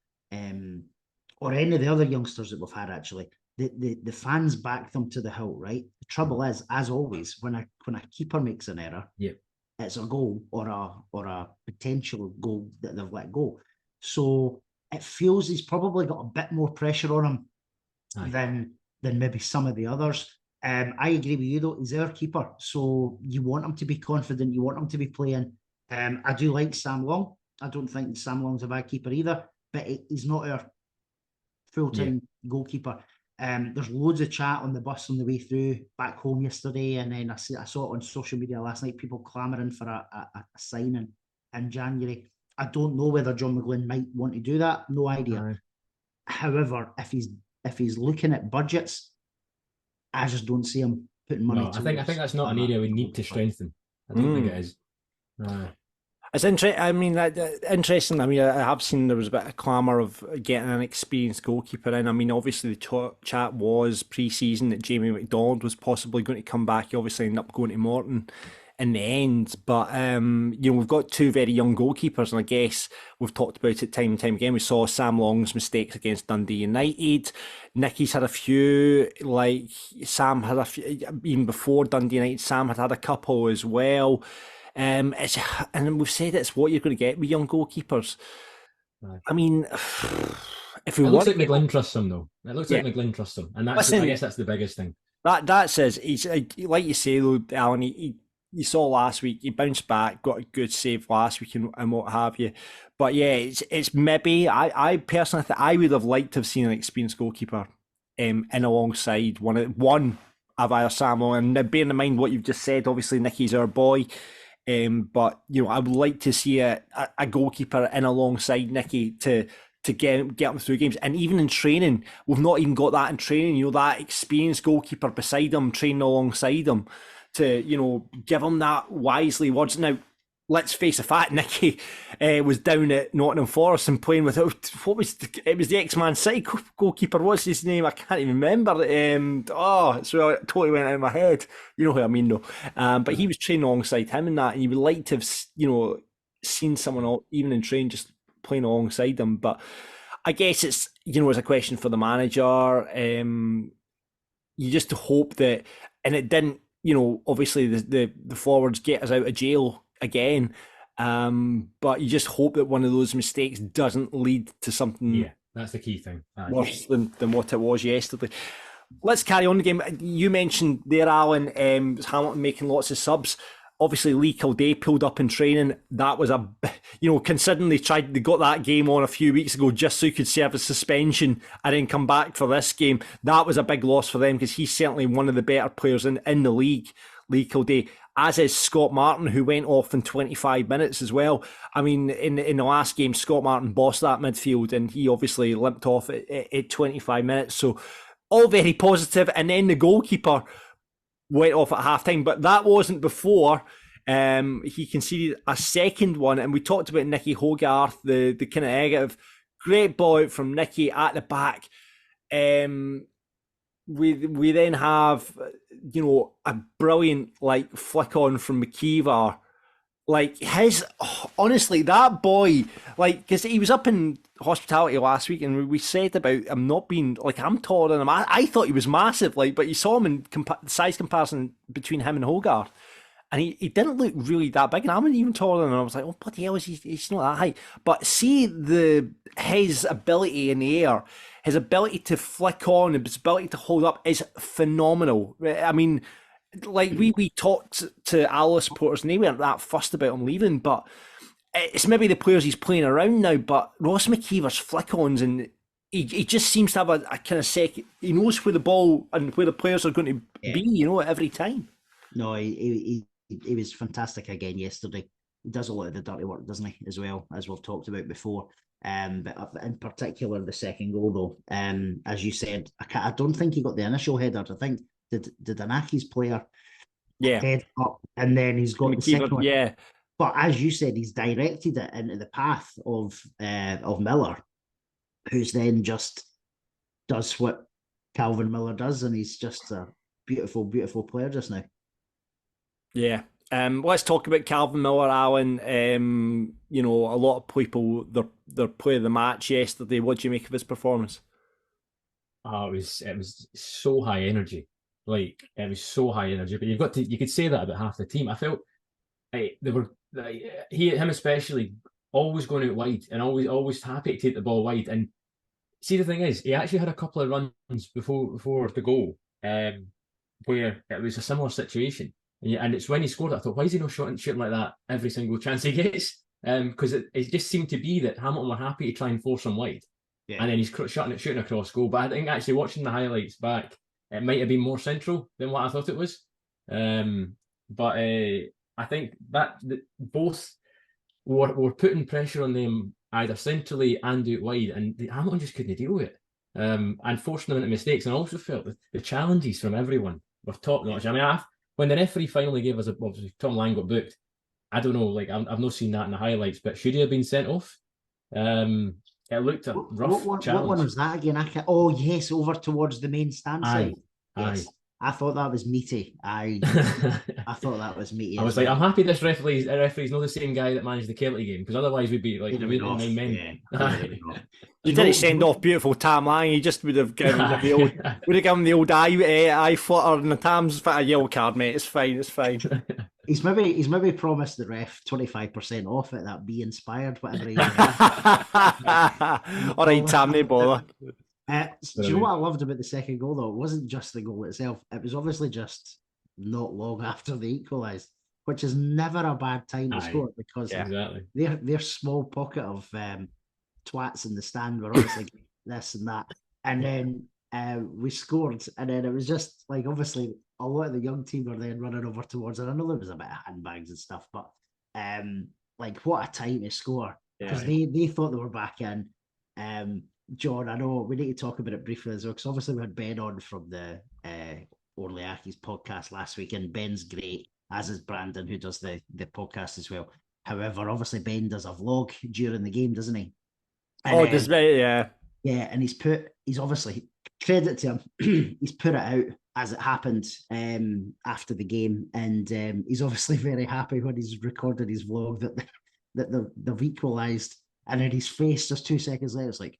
any of the other youngsters that we've had, actually, the fans back them to the hilt, right? The trouble is, as always, when a keeper makes an error, it's a goal or a potential goal that they've let go. So it feels he's probably got a bit more pressure on him than maybe some of the others. I agree with you though, he's our keeper, so you want him to be confident, you want him to be playing. I do like Sam Long. I don't think Sam Long's a bad keeper either, but he's not our full-time goalkeeper. There's loads of chat on the bus on the way through back home yesterday, and then I saw it on social media last night, people clamouring for a signing in January. I don't know whether John McGlynn might want to do that, no idea. However, if he's looking at budgets, I just don't see him putting money I think that's not an area we need to strengthen. I don't think it is. It's interesting. I mean, interesting. I mean, I have seen there was a bit of clamour of getting an experienced goalkeeper in. I mean, obviously the chat was pre-season that Jamie McDonald was possibly going to come back. He obviously ended up going to Morton in the end. But, we've got 2 very young goalkeepers, and I guess we've talked about it time and time again. We saw Sam Long's mistakes against Dundee United. Nicky's had a few, like Sam had a few, even before Dundee United, Sam had a couple as well. And we've said it's what you're going to get with young goalkeepers. I mean, if we looks like McGlynn trusts him, though. It looks like McGlynn trusts him, and I guess that's the biggest thing. That says he's like you say though, Alan. you saw last week, he bounced back, got a good save last week and what have you. But yeah, it's maybe, I personally think I would have liked to have seen an experienced goalkeeper in alongside one of either Samuel. And bearing in mind what you've just said, obviously Nicky's our boy. But, you know, I would like to see a goalkeeper in alongside Nicky to get them through games. And even in training, we've not even got that in training, you know, that experienced goalkeeper beside him, training alongside him to, you know, give him that wisely words. Now, let's face the fact, Nicky was down at Nottingham Forest and playing with, it was the ex-Man City goalkeeper, what's his name? I can't even remember. So it totally went out of my head. You know who I mean, though. But he was training alongside him and that, and you would like to have, you know, seen someone even in training just playing alongside them. But I guess it's, you know, it's a question for the manager. You just hope that, and it didn't, you know, obviously the forwards get us out of jail again, but you just hope that one of those mistakes doesn't lead to something. Yeah, that's the key thing. Worse than what it was yesterday. Let's carry on the game. You mentioned there, Alan, Hamilton making lots of subs. Obviously, Lee Kildare pulled up in training. That was considering they got that game on a few weeks ago just so he could serve a suspension and then come back for this game. That was a big loss for them because he's certainly one of the better players in the league, Lee Kildare, as is Scott Martin, who went off in 25 minutes as well. I mean, in the last game, Scott Martin bossed that midfield and he obviously limped off at 25 minutes. So all very positive. And then the goalkeeper went off at half-time, but that wasn't before he conceded a second one. And we talked about Nicky Hogarth, the kind of negative. Great ball out from Nicky at the back. We then have, you know, a brilliant like flick on from McKeever. Like honestly, that boy, like, because he was up in hospitality last week, and we said about him not being, like, I'm taller than him. I thought he was massive, like, but you saw him in size comparison between him and Hogarth, and he didn't look really that big, and I'm even taller than him. I was like, oh, bloody hell, he's not that high. But see his ability in the air, his ability to flick on, his ability to hold up is phenomenal. I mean, like, we talked to Alice supporters and they weren't that fussed about him leaving, but it's maybe the players he's playing around now. But Ross McKeever's flick-ons, and he just seems to have a kind of second. He knows where the ball and where the players are going to be, you know, every time. No, he was fantastic again yesterday. He does a lot of the dirty work, doesn't he, as well, as we've talked about before. But in particular, the second goal, though, as you said, I don't think he got the initial header. I think did Anaki's player head up, and then he's got the second one. Yeah. But as you said, he's directed it into the path of Miller, who's then just does what Calvin Miller does, and he's just a beautiful, beautiful player just now. Yeah. Let's talk about Calvin Miller, Alan. You know, a lot of people, their player of the match yesterday. What do you make of his performance? Oh, it was so high energy. Like, it was so high energy. But you could say that about half the team. I felt they were, him especially, always going out wide and always happy to take the ball wide. And see, the thing is, he actually had a couple of runs before the goal, where it was a similar situation. And it's when he scored, I thought, why is he not shooting like that every single chance he gets? Because it just seemed to be that Hamilton were happy to try and force him wide. Yeah. And then he's shooting across goal. But I think actually watching the highlights back, it might have been more central than what I thought it was. But I think that both were putting pressure on them either centrally and out wide, and Hamilton just couldn't deal with it. And forcing them into mistakes. And I also felt that the challenges from everyone were top notch. I mean, when the referee finally gave us obviously Tom Lang got booked, I don't know, like, I've not seen that in the highlights, but should he have been sent off? It looked a rough challenge. What one was that again? Oh, yes, over towards the main stand side. Yes. Aye. I thought that was meaty. I thought that was meaty. I was like, I'm happy this referee's not the same guy that managed the Kelly game, because otherwise we'd be like 9 men. Yeah. You didn't send off beautiful Tam Lang. You just would have given the old eye flutter, and the Tam's a yellow card, mate. It's fine. He's maybe promised the ref 25% off at that Be Inspired, whatever he is. All right, Tam, no bother. Do you know what I loved about the second goal, though? It wasn't just the goal itself. It was obviously just not long after they equalised, which is never a bad time to Aye. score because Exactly. their small pocket of twats in the stand were obviously this and that, and then we scored, and then it was just like obviously a lot of the young team were then running over towards it. I know there was a bit of handbags and stuff, but like what a time to score because they thought they were back in. John, I know we need to talk about it briefly as well because obviously we had Ben on from the Orliaki's podcast last week, and Ben's great, as is Brandon, who does the podcast as well. However, obviously Ben does a vlog during the game, doesn't he? And, does he? Yeah. Yeah, and he's obviously, credit to him, he's put it out as it happened after the game, and he's obviously very happy when he's recorded his vlog that they've equalised, and then his face just 2 seconds later, it's like,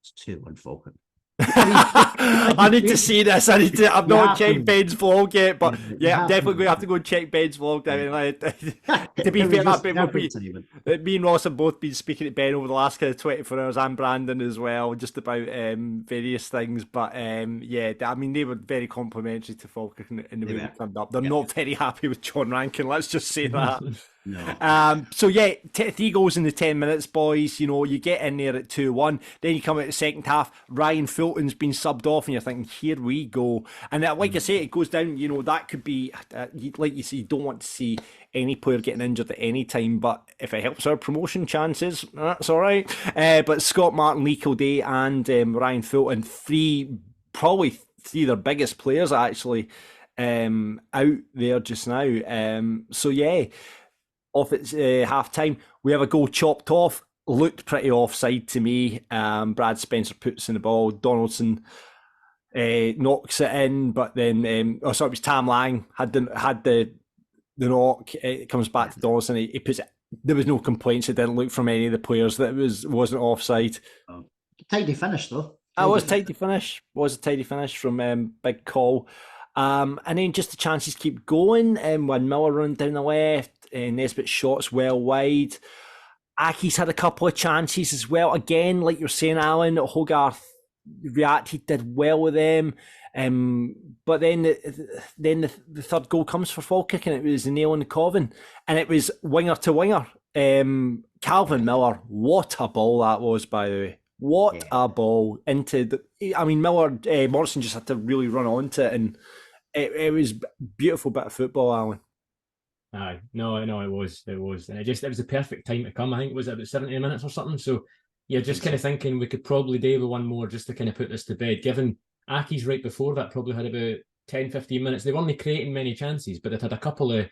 it's 2-1 Falkirk. I need to see this. I've not checked Ben's vlog yet, but yeah, I'm definitely going to have to go and check Ben's vlog. I mean, to be fair, me and Ross have both been speaking to Ben over the last kind of 24 hours, and Brandon as well, just about various things. But yeah, I mean, they were very complimentary to Falkirk in the way they turned up. They're not very happy with John Rankin, let's just say that. No. So yeah, 3 goals in the 10 minutes, boys. You know, you get in there at 2-1, then you come out the second half. Ryan Fulton's been subbed off, and you're thinking, here we go. And like I say, it goes down. You know, that could be like you say, you don't want to see any player getting injured at any time, but if it helps our promotion chances, that's all right. But Scott Martin, Lee Kildare, and Ryan Fulton, probably three of their biggest players actually out there just now. So yeah. Off at half time, we have a goal chopped off. Looked pretty offside to me. Brad Spencer puts in the ball. Donaldson knocks it in, but then it was Tam Lang had the knock. It comes back to Donaldson. He puts it. There was no complaints. It didn't look from any of the players that it wasn't offside. Tidy finish though. Tidy finish. Was a tidy finish from Big Call. And then just the chances keep going. When Miller run down the left. Nesbitt shots well wide. Aki's had a couple of chances as well. Again, like you're saying, Alan, Hogarth reacted, did well with them. But then the third goal comes for Falkirk, and it was a nail in the coffin. And it was winger to winger. Calvin Miller, what a ball that was, by the way. What a ball into Morrison just had to really run onto it, and it was a beautiful bit of football, Alan. Aye, no, it was, and it was the perfect time to come. I think it was about 70 minutes or something. So you're just kind of thinking we could probably do with one more just to kind of put this to bed. Given Aki's right before that probably had about 10-15 minutes. They weren't creating many chances, but they'd had a couple of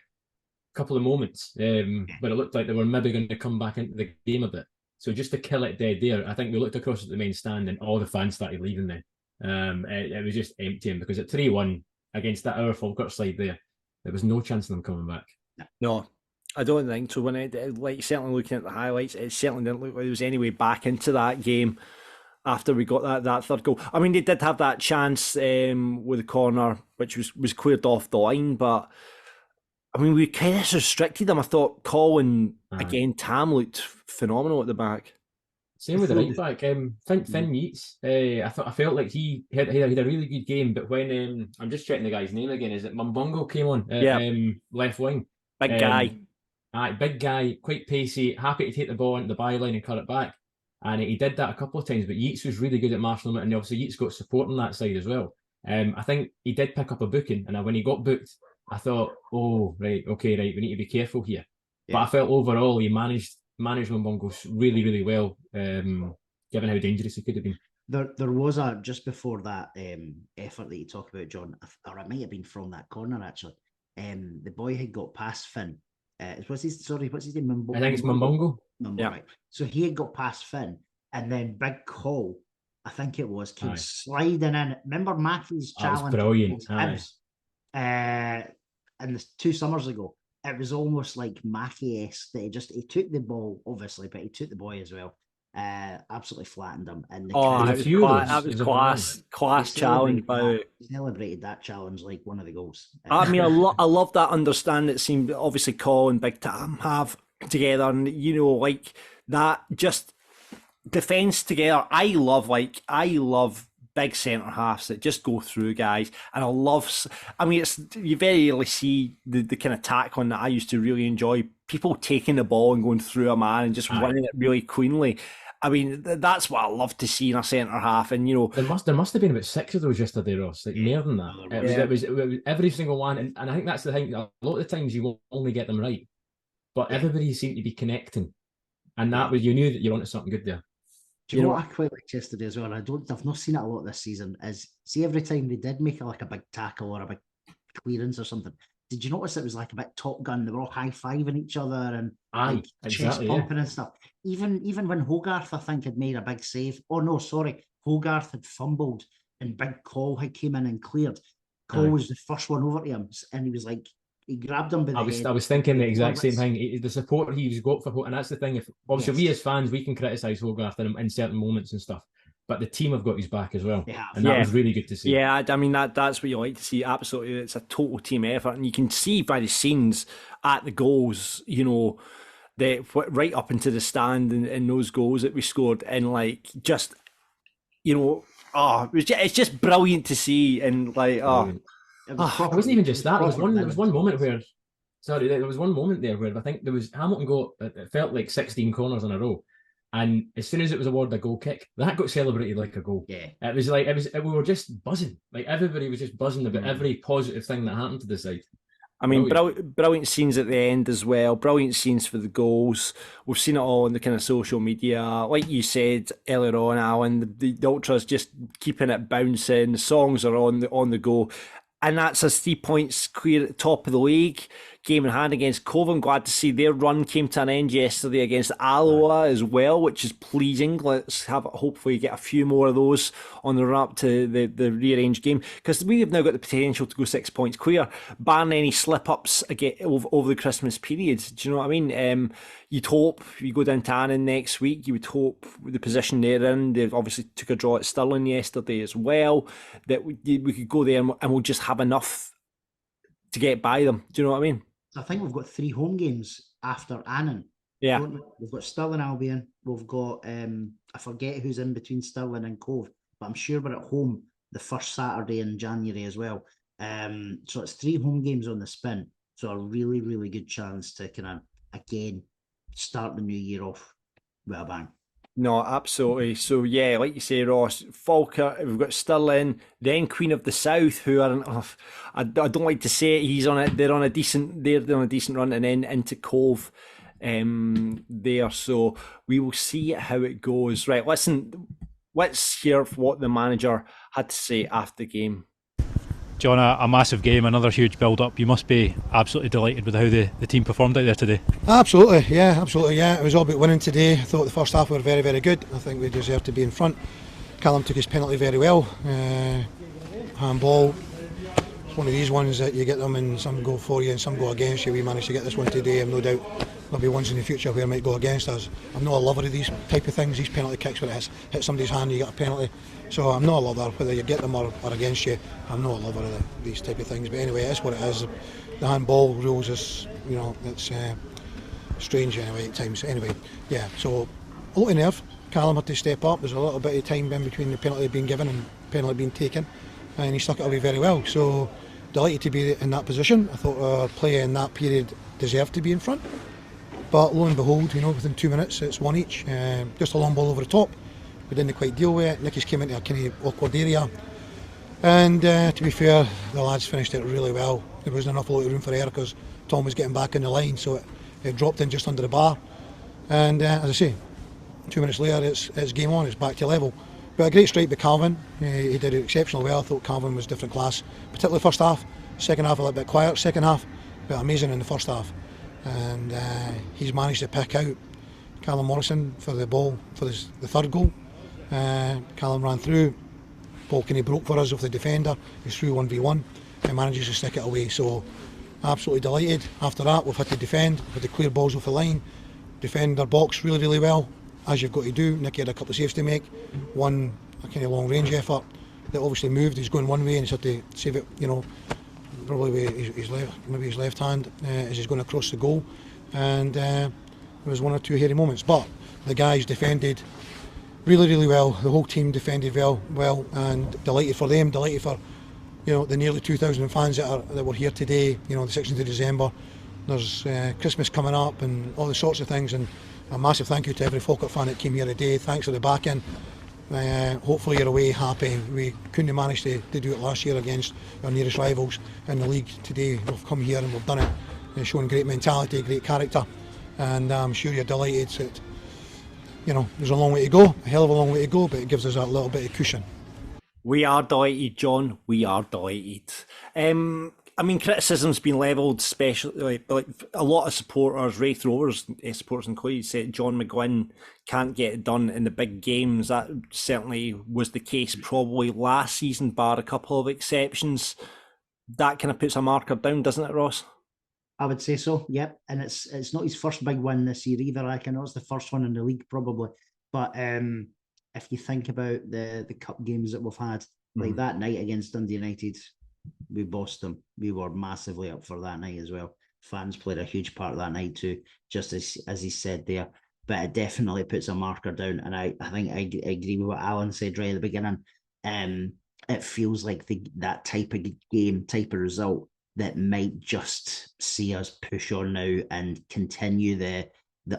moments where it looked like they were maybe going to come back into the game a bit. So just to kill it dead there, I think we looked across at the main stand and all the fans started leaving then. It was just emptying because at 3-1 against that our Falkirk side there was no chance of them coming back. No, I don't think so. When certainly looking at the highlights, it certainly didn't look like there was any way back into that game after we got that third goal. I mean, they did have that chance with the corner, which was cleared off the line, but I mean, we kind of restricted them. I thought Colin, again, Tam looked phenomenal at the back. Same with the right back. Finn Yeats, I felt like he had a really good game, but when I'm just checking the guy's name again, is it Mumbongo came on left wing? Big guy. Big guy, quite pacey, happy to take the ball into the byline and cut it back. And he did that a couple of times, but Yeats was really good at marshalling it, and obviously Yeats got support on that side as well. I think he did pick up a booking, and when he got booked, I thought, we need to be careful here. Yeah. But I felt overall he managed Mumbongo really, really well, given how dangerous he could have been. There was just before that effort that you talk about, John, or it might have been from that corner actually. The boy had got past Finn. What's his name? I think it's Mumbongo. Yeah. Right. So he had got past Finn, and then Big Call, I think it was, came sliding in. Remember Matthew's challenge? That was brilliant. And 2 summers ago, it was almost like Mackie-esque that he took the ball, obviously, but he took the boy as well. Absolutely flattened him. And that was class challenge. He celebrated that challenge like one of the goals. I mean, I love that understanding. It seemed obviously Colin, Big Tam have together, and like that just defence together. I love big centre halves that just go through guys. And I love, I mean, it's, you very rarely see the kind of tackling that I used to really enjoy. People taking the ball and going through a man and just winning it really cleanly. I mean, that's what I love to see in a centre half. And, you know, there must have been about 6 of those yesterday, Ross. Like more than that. It was every single one, and I think that's the thing. A lot of the times you won't only get them right, but everybody seemed to be connecting, and that was, you knew that you're onto something good there. Do you know what I quite liked yesterday as well? And I've not seen it a lot this season. Is see every time they did make like a big tackle or a big clearance or something. Did you notice it was like a bit Top Gun? They were all high-fiving each other and like chest bumping and stuff. Even when Hogarth, I think, had made a big save. Oh no, sorry, Hogarth had fumbled and Big Cole had came in and cleared. Cole was the first one over to him, and he was like, he grabbed him by the head. I was thinking the exact same thing. The support he's got for, and that's the thing. If obviously we as fans, we can criticise Hogarth in certain moments and stuff, but the team have got his back as well, and that was really good to see. Yeah, I mean that's what you like to see. Absolutely, it's a total team effort, and you can see by the scenes at the goals, you know, right up into the stand and those goals that we scored, and like just, you know, it's just brilliant to see, and like it wasn't even just that. There was one moment where, there was one moment there where I think there was Hamilton got, it felt like 16 corners in a row, and as soon as it was awarded a goal kick, that got celebrated like a goal. Yeah, it was like we were just buzzing. Like everybody was just buzzing about every positive thing that happened to the side. I mean, brilliant scenes at the end as well. Brilliant scenes for the goals. We've seen it all in the kind of social media. Like you said earlier on, Alan, the ultras just keeping it bouncing. The songs are on the go. And that's us 3 points clear at the top of the league. Game in hand against Cove. I'm glad to see their run came to an end yesterday against Alloa as well, which is pleasing. Let's hopefully get a few more of those on the run up to the rearranged game, because we have now got the potential to go 6 points clear, barring any slip ups again over the Christmas period. Do you know what I mean? You'd hope you go down to Annan next week. You would hope with the position they're in. They obviously took a draw at Stirling yesterday as well, that we could go there and we'll just have enough to get by them. Do you know what I mean? I think we've got 3 home games after Annan. Yeah. We've got Stirling Albion. We've got, I forget who's in between Stirling and Cove, but I'm sure we're at home the first Saturday in January as well. So it's 3 home games on the spin. So a really, really good chance to kind of, again, start the new year off with a bang. No, absolutely. So yeah, like you say, Ross, Falkirk, we've got Stirling, then Queen of the South, who are I don't like to say it, they're on a decent run, and then into Cove there. So we will see how it goes. Right, listen, let's hear what the manager had to say after the game. John, a massive game, another huge build-up. You must be absolutely delighted with how the team performed out there today. Absolutely, yeah. It was all about winning today. I thought the first half were very, very good. I think we deserved to be in front. Callum took his penalty very well. Handball, it's one of these ones that you get them and some go for you and some go against you. We managed to get this one today. I've no doubt there'll be ones in the future where it might go against us. I'm not a lover of these type of things, these penalty kicks where it hits somebody's hand, you get a penalty. So I'm not a lover, whether you get them or against you. I'm not a lover of these type of things. But anyway, it's what it is. The handball rules is, you know, it's strange anyway at times. Anyway, yeah, so a lot of nerve. Callum had to step up. There's a little bit of time in between the penalty being given and penalty being taken, and he stuck it away very well. So delighted to be in that position. I thought our player in that period deserved to be in front. But lo and behold, you know, within 2 minutes, it's one each. Just a long ball over the top. We didn't quite deal with it. Nicky's came into a kind of awkward area. And to be fair, the lads finished it really well. There wasn't enough room for error because Tom was getting back in the line, so it dropped in just under the bar. And as I say, 2 minutes later, it's game on, it's back to level. But a great strike by Calvin. He did it exceptionally well. I thought Calvin was different class, particularly first half. Second half a little bit quiet. Second half, but amazing in the first half. And he's managed to pick out Callum Morrison for the ball for the third goal. Callum ran through, ball kind of broke for us with the defender. He's through 1v1 and manages to stick it away. So absolutely delighted. After that, we've had to defend, had to clear balls off the line, defend our box really, really well, as you've got to do. Nicky had a couple of saves to make, one a kind of long range effort that obviously moved. He's going one way and he's had to save it, you know, probably with his left hand as he's going across the goal. And there was one or two hairy moments, but the guys defended really, really well. The whole team defended well, and delighted for them, delighted for the nearly 2,000 fans that were here today. The 16th of December. There's Christmas coming up and all the sorts of things, and a massive thank you to every Falkirk fan that came here today. Thanks for the back-in. Hopefully you're away happy. We couldn't have managed to do it last year against our nearest rivals in the league. Today we've come here and we've done it, showing great mentality, great character, and I'm sure you're delighted that there's a long way to go, a hell of a long way to go, but it gives us a little bit of cushion. We are delighted, John. We are delighted. Criticism's been levelled, especially like a lot of supporters, Wraith Rovers supporters included, say John McGuinn can't get it done in the big games. That certainly was the case probably last season, bar a couple of exceptions. That kind of puts a marker down, doesn't it, Ross? I would say so, yep. And it's not his first big win this year either. I know it's the first one in the league probably. But if you think about the cup games that we've had, like that night against Dundee United, we bossed them. We were massively up for that night as well. Fans played a huge part of that night too, just as he said there. But it definitely puts a marker down. And I think I agree with what Alan said right at the beginning. It feels like that type of game, type of result that might just see us push on now and continue the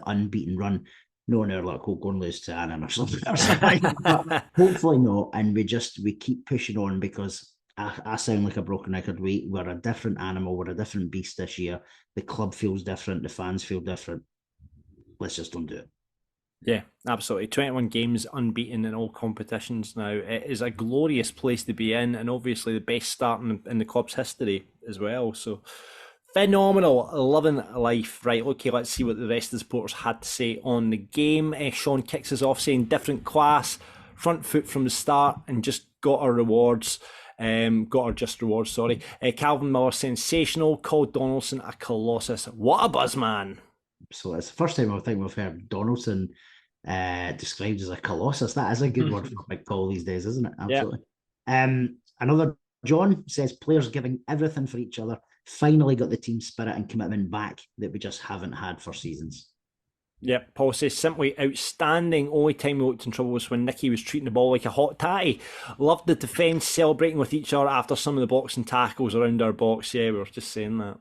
unbeaten run. Knowing our luck, we'll go and lose to Annan or something. But hopefully not. And we keep pushing on, because I sound like a broken record. We're a different animal. We're a different beast this year. The club feels different. The fans feel different. Let's just don't do it. Yeah, absolutely. 21 games unbeaten in all competitions now. It is a glorious place to be in, and obviously the best start in the club's history as well. So phenomenal. Loving life. Right, okay, let's see what the rest of the supporters had to say on the game. Sean kicks us off saying different class, front foot from the start, and just got our rewards. Calvin Miller, sensational. Called Donaldson a colossus. What a buzz, man. So it's the first time I think we've heard Donaldson described as a colossus. That is a good word for Big Paul these days, isn't it? Absolutely. Yeah. Another John says players giving everything for each other. Finally got the team spirit and commitment back that we just haven't had for seasons. Yeah, Paul says simply outstanding. Only time we looked in trouble was when Nicky was treating the ball like a hot tatty. Loved the defence celebrating with each other after some of the boxing tackles around our box. Yeah, we were just saying that.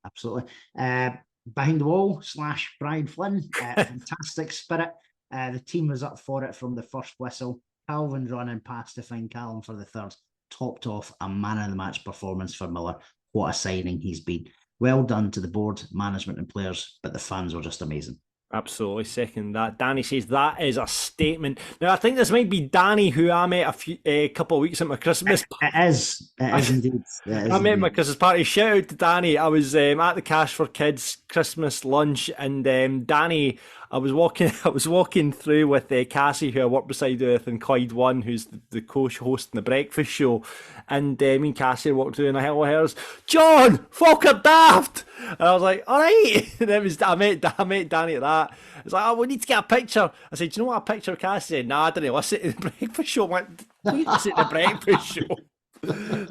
Absolutely. Behind the wall / Brian Flynn. Fantastic spirit. The team was up for it from the first whistle. Calvin's running past to find Callum for the third. Topped off a man of the match performance for Miller. What a signing he's been. Well done to the board, management and players, but the fans were just amazing. Absolutely, second that. Danny says that is a statement. Now, I think this might be Danny, who I met a couple of weeks at my Christmas. It is indeed. I met my Christmas party. Shout out to Danny. I was at the Cash for Kids Christmas lunch, and Danny, I was walking through with Cassie, who I work beside with, and Clyde One, who's the co-host in the breakfast show. And me and Cassie walked through, and I heard, John, Falkirk Daft! And I was like, all right. And I met Danny at that. It's like, oh, we need to get a picture. I said, do you know what a picture of Cassie? He said, nah, I didn't listen to the breakfast show. I went, we listen to the breakfast show.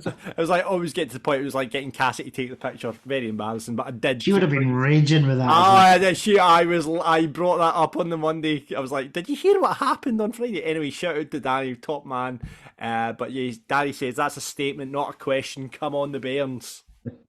So it was like, always get to the point, it was like getting Cassie to take the picture. Very embarrassing, but I did. She would have been raging with that. I brought that up on the Monday. I was like, did you hear what happened on Friday? Anyway, shout out to Danny, top man. But yeah, Danny says that's a statement, not a question. Come on, the Bairns.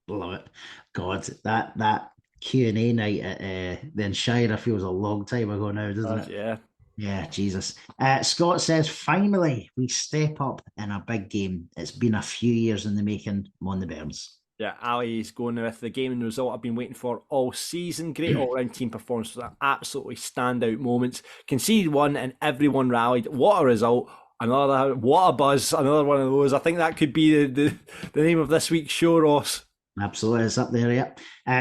Love it. God, that Q&A night at the Shire feels a long time ago now, doesn't it? Yeah. Yeah, Jesus. Scott says, finally, we step up in a big game. It's been a few years in the making. I'm on the Bairns. Yeah, Ali's going with the game and the result I've been waiting for all season. Great all-round team performance with absolutely standout moments. Conceded one and everyone rallied. What a result. What a buzz. Another one of those. I think that could be the name of this week's show, Ross. Absolutely, it's up there, yeah.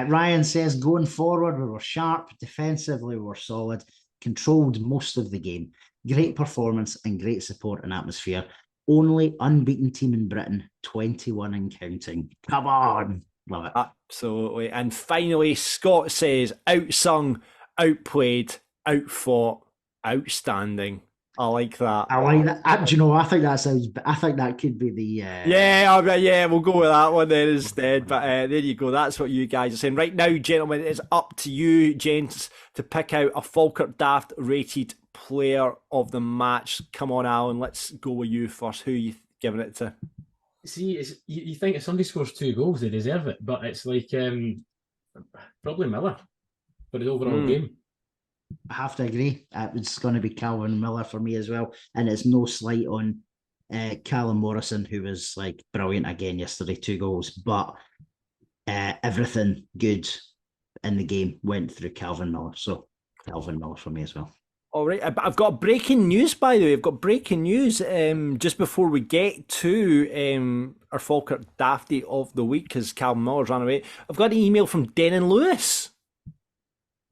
Ryan says, going forward, we were sharp. Defensively, we were solid. Controlled most of the game. Great performance and great support and atmosphere. Only unbeaten team in Britain, 21 and counting. Come on. Love it. Absolutely. And finally, Scott says, outsung, outplayed, outfought, outstanding. I like that. I like that. Do you know, I think that could be the... Yeah, we'll go with that one then instead. But there you go. That's what you guys are saying. Right now, gentlemen, it's up to you, gents, to pick out a Falkirk Daft rated player of the match? Come on, Alan, let's go with you first. Who are you giving it to? See, you think if somebody scores 2 goals, they deserve it, but it's like probably Miller for the overall game. I have to agree. It's going to be Calvin Miller for me as well, and it's no slight on Callum Morrison, who was like brilliant again yesterday, 2 goals, but everything good in the game went through Calvin Miller, so Calvin Miller for me as well. All right, I've got breaking news, by the way. I've got breaking news just before we get to our Falkirk Dafty of the week, because Calvin Miller's ran away. I've got an email from Denon Lewis.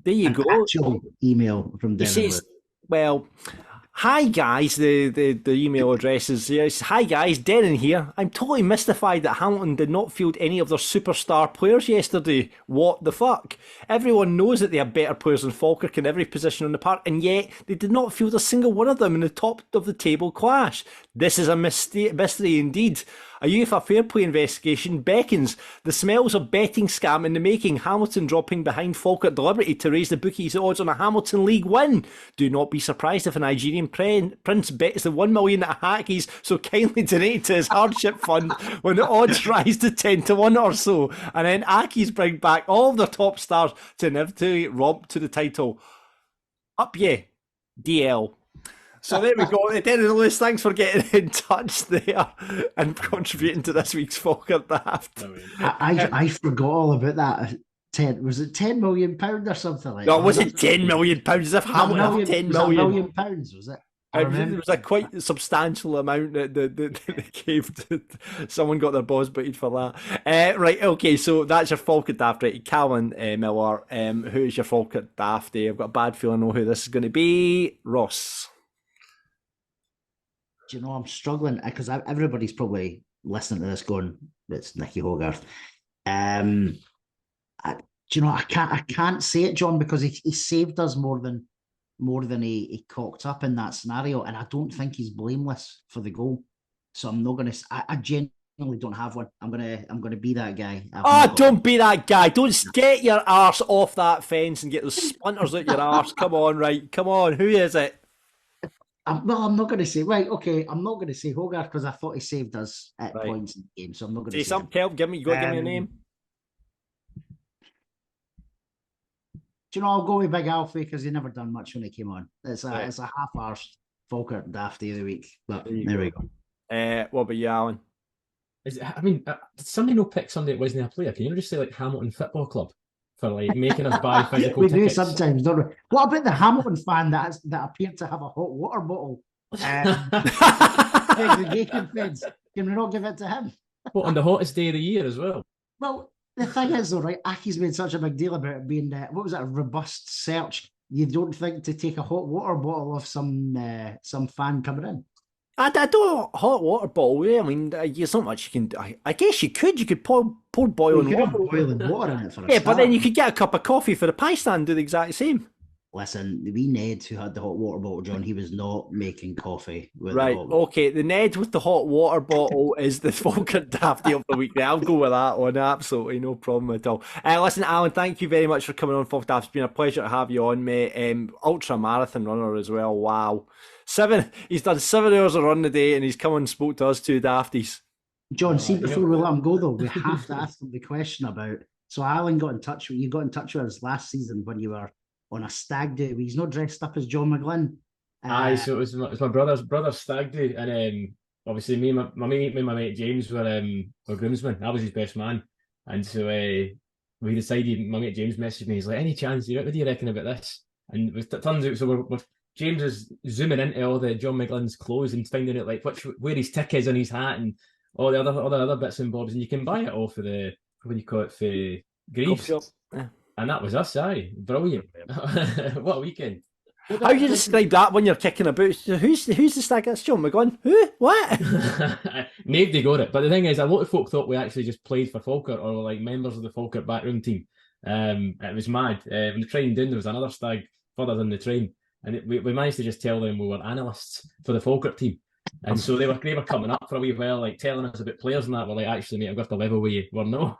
There you go. Actual email from Denon Lewis. Well, hi guys, the email address is yes. Hi guys, Denon here. I'm totally mystified that Hamilton did not field any of their superstar players yesterday. What the fuck? Everyone knows that they have better players than Falkirk in every position on the park, and yet they did not field a single one of them in the top of the table clash. This is a mystery indeed. A UEFA Fair Play investigation beckons. The smells of betting scam in the making. Hamilton dropping behind Falkirk deliberately to raise the bookies' odds on a Hamilton League win. Do not be surprised if a Nigerian prince bets the 1 million that Haki's so kindly donated to his hardship fund when the odds rise to 10 to 1 or so. And then Aki's bring back all of their top stars to inevitably romp to the title. Up yeah, DL. So there we go. Denon Lewis, thanks for getting in touch there and contributing to this week's Falkirk Daft. I forgot all about that. Was it £10 million or something like that? No, was it £10 million? As if Hamilton have £10 million. £1 million, was it? It was a quite substantial amount that they gave to someone got their balls booted for that. Right, okay, so that's your Falkirk Daft, right? Calvin Miller, who's your Falkirk Daft? I've got a bad feeling I know who this is going to be. Ross. Do you know, I'm struggling because everybody's probably listening to this going, it's Nicky Hogarth. Do you know, I can't say it, John, because he saved us more than he cocked up in that scenario, and I don't think he's blameless for the goal. So I'm not gonna. I genuinely don't have one. I'm gonna be that guy. Don't be that guy. Don't get your arse off that fence and get those splinters out your arse. Come on, right? Come on. Who is it? I'm not going to say, right, okay, I'm not going to say Hogarth because I thought he saved us at points in the game, so I'm not going to say something, Kelv, give me a name. Do you know, I'll go with Big Alfie because he never done much when he came on. It's a half-arsed Falkirk Dafty of the week, but there we go. What about you, Alan? Did somebody no pick somebody that wasn't a player? Can you just say like Hamilton Football Club? For like making us buy physical tickets. We do sometimes, don't we? What about the Hamilton fan that appeared to have a hot water bottle? Segregation fence. Can we not give it to him? What, on the hottest day of the year as well? Well, the thing is though, right, Aki's made such a big deal about it being, what was it, a robust search. You don't think to take a hot water bottle off some fan coming in? I don't hot water bottle. I mean, there's not much you can. I guess you could. You could pour boiling water. Boiling water in it for a start. But then you could get a cup of coffee for the pie stand. Do the exact same. Listen, the wee Ned who had the hot water bottle, John, he was not making coffee with right. Okay, the Ned with the hot water bottle is the Falkirk Dafty of the week. I'll go with that one. Absolutely no problem at all. Listen, Alan, thank you very much for coming on Falkirk Daft. It's been a pleasure to have you on, mate. Ultra marathon runner as well. Wow. He's done 7 hours of run a day, and he's come and spoke to us 2 Dafties. John, see, before we let him go though, we have to ask him the question about. So Alan got in touch with us last season when you were on a stag do. He's not dressed up as John McGlynn. So it was my brother's stag do, and obviously me and my mate James were groomsmen. I was his best man, and so we decided. My mate James messaged me. He's like, "Any chance? What do you reckon about this?" And it turns out, so we're James is zooming into all the John McGlynn's clothes and finding out like where his tick is on his hat and all the other bits and bobs, and you can buy it all for the for Greaves. Yeah. And that was us, brilliant. What a weekend. How do you describe that when you're kicking about? Who's the stag? That's John McGlynn. Who? What? Nobody got it. But the thing is, a lot of folk thought we actually just played for Falkirk or like members of the Falkirk backroom team. It was mad. When the train down, there was another stag further than the train. And we managed to just tell them we were analysts for the Falkirk team. And so they were coming up for a wee while, like telling us about players and that. We're like, actually, mate, I've got to level with you. We're no.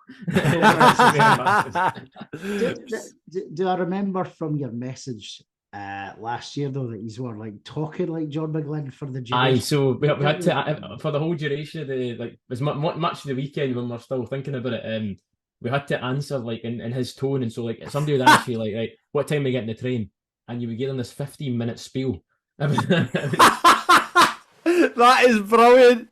Do I remember from your message last year though that he's were like talking like John McGlynn for the Aye, juniors. so we had to for the whole duration of the as much of the weekend when we're still thinking about it. We had to answer like in his tone, and so like somebody would ask you like, right, what time we get in the train, and you would give them this 15-minute spiel. That is brilliant.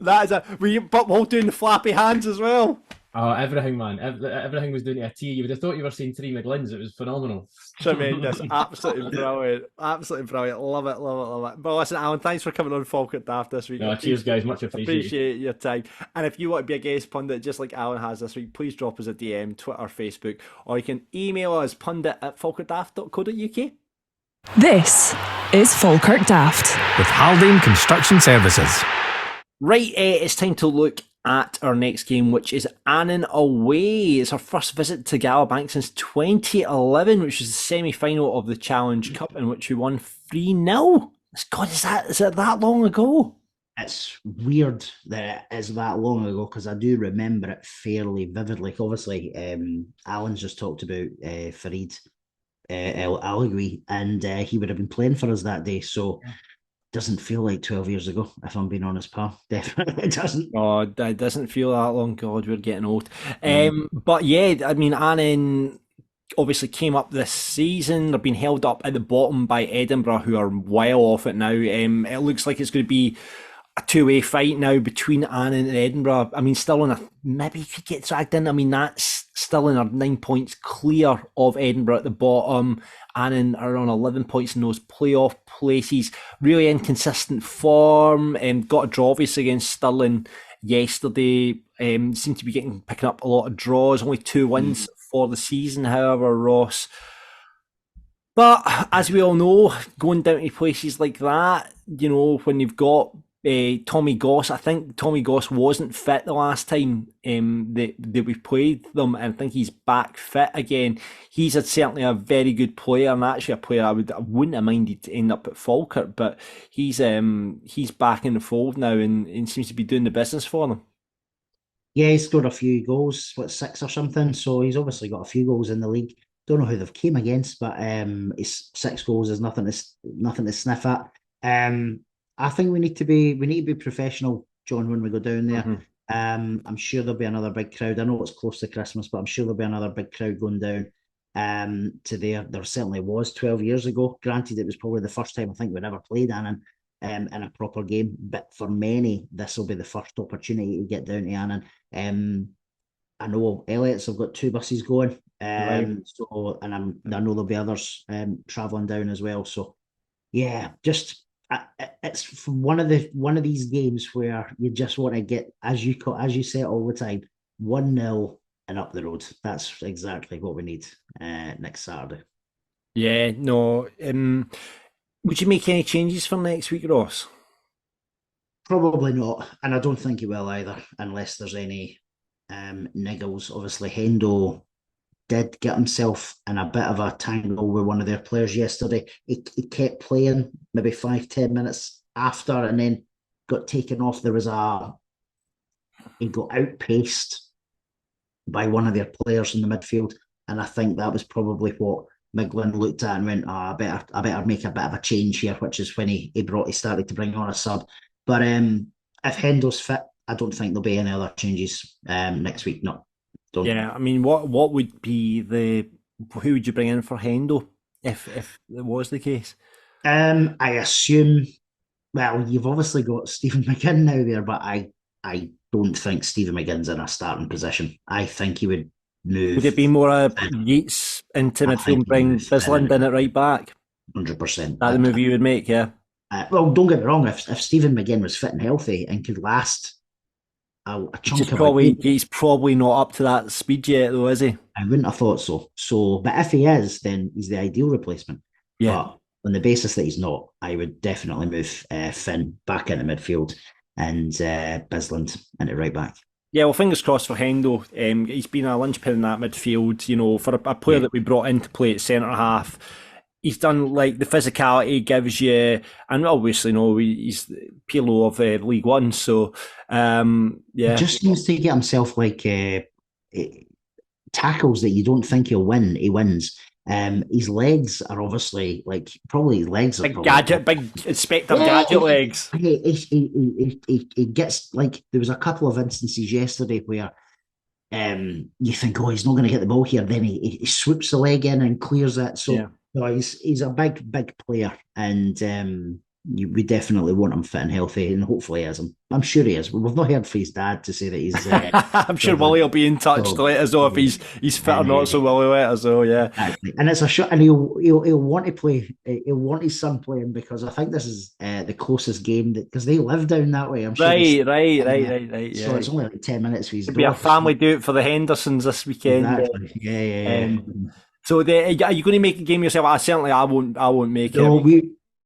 That is were you all doing the flappy hands as well? Oh, everything, man. Everything was doing to a T. You would have thought you were seeing three McGlyns. It was phenomenal. Tremendous. Absolutely brilliant. Absolutely brilliant. Love it, love it, love it. But listen, Alan, thanks for coming on Falkirk Daft this week. No, cheers, guys. Much appreciated. Appreciate your time. And if you want to be a guest pundit, just like Alan has this week, please drop us a DM, Twitter, Facebook, or you can email us pundit@falkirkdaft.co.uk. This is Falkirk Daft with Haldane Construction Services. Right, it's time to look at our next game, which is Annan away. It's our first visit to Gallowbank since 2011, which was the semi-final of the Challenge Cup, in which we won 3-0. God, is it that long ago? It's weird that it is that long ago because I do remember it fairly vividly. Obviously, Alan's just talked about Farid El Alagui, and he would have been playing for us that day. So doesn't feel like 12 years ago, if I'm being honest, pal. Definitely doesn't. Oh, it doesn't feel that long. God, we're getting old. But yeah, I mean, Annan obviously came up this season. They're being held up at the bottom by Edinburgh, who are well off it now. It looks like it's going to be a two-way fight now between Annan and Edinburgh. I mean, still on maybe you could get dragged in. I mean, that's still in our 9 points clear of Edinburgh at the bottom. Annan are on 11 points in those playoff places. Really inconsistent form. Got a draw obviously against Stirling yesterday. Seem to be picking up a lot of draws. Only 2 wins for the season, however, Ross. But as we all know, going down to places like that, you know, when you've got Tommy Goss, I think Tommy Goss wasn't fit the last time that we played them, and I think he's back fit again. He's certainly a very good player, and actually a player I wouldn't have minded to end up at Falkirk, but he's back in the fold now and seems to be doing the business for them. Yeah, he scored a few goals, 6 or something, so he's obviously got a few goals in the league. Don't know who they've came against, but his 6 goals is nothing to sniff at. I think we need to be professional, John, when we go down there. Mm-hmm. I'm sure there'll be another big crowd. I know it's close to Christmas, but I'm sure there'll be another big crowd going down to there. There certainly was 12 years ago. Granted, it was probably the first time I think we'd ever played Annan in a proper game, but for many, this will be the first opportunity to get down to Annan. I know Elliott's have got 2 buses going, right. So and I know there'll be others travelling down as well. So yeah, just. It's one of these games where you just want to get, as you say it all the time, 1-0 and up the road. That's exactly what we need next Saturday. Yeah, no. Would you make any changes for next week, Ross? Probably not, and I don't think he will either, unless there's any niggles. Obviously, Hendo did get himself in a bit of a tangle with one of their players yesterday. He kept playing maybe 5-10 minutes after and then got taken off. He got outpaced by one of their players in the midfield, and I think that was probably what McGlynn looked at and went, I better make a bit of a change here, which is when he started to bring on a sub. But if Hendo's fit, I don't think there'll be any other changes next week. No. Yeah, I mean, what would be who would you bring in for Hendo if it was the case? I assume, well, you've obviously got Stephen McGinn now there, but I don't think Stephen McGinn's in a starting position. I think he would move. Would it be more a Yates into midfield and bring Bisland in at right back? 100%. That's the move you would make, yeah? Well, don't get me wrong, if Stephen McGinn was fit and healthy and could last a chunk of he's probably not up to that speed yet, though, is he? I wouldn't have thought so. But if he is, then he's the ideal replacement. Yeah. But on the basis that he's not, I would definitely move Finn back into midfield and Bisland into right back. Yeah, well, fingers crossed for Hendo. He's been a linchpin in that midfield, you know, for a player that we brought in to play at centre half. He's done like the physicality gives you, and obviously, he's Pirlo of League One, so yeah. He just seems to get himself like tackles that you don't think he'll win. He wins. His legs are obviously probably his legs are Big probably gadget, big Inspector Gadget legs. He gets there was a couple of instances yesterday where you think, oh, he's not going to get the ball here. Then he swoops the leg in and clears it. So he's a big player, and we definitely want him fit and healthy, and hopefully he is. I'm sure he is. We've not heard from his dad to say that he's. I'm sure Willie will be in touch to let us know if he's fit or not. So Willie let us know, yeah. Exactly. And it's a shot, and he'll want to play. He'll want his son playing because I think this is the closest game because they live down that way. I'm sure. Right. Yeah. So it's only 10 minutes for his. It'll be a family do it for the Hendersons this weekend. Exactly. Yeah. So are you going to make a game yourself? I won't make it. No,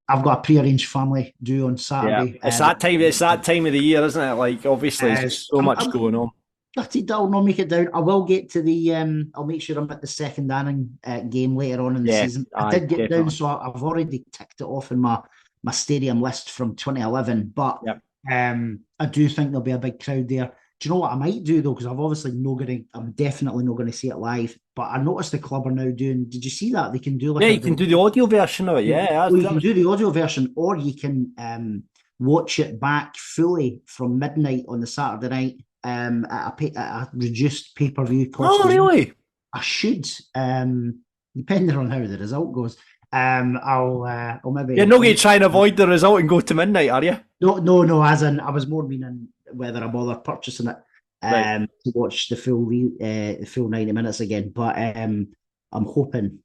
I've got a pre-arranged family due on Saturday. Yeah. It's that time of the year, isn't it? Obviously, there's so much going on. I'll not make it down. I will get to the. I'll make sure I'm at the second Annan game later on in the season. I did get down, so I've already ticked it off in my stadium list from 2011. But I do think there'll be a big crowd there. Do you know what I might do though? Because I'm definitely not going to see it live. But I noticed the club are now doing. Did you see that they can do you can do the audio version of it. Yeah, you can do the audio version, or you can watch it back fully from midnight on the Saturday night at a reduced pay-per-view cost. Oh, really? I should, depending on how the result goes. I'll maybe. You're not going to try and avoid the result and go to midnight, are you? No. As in, I was more meaning whether I bother purchasing it to watch the full 90 minutes again. But I'm hoping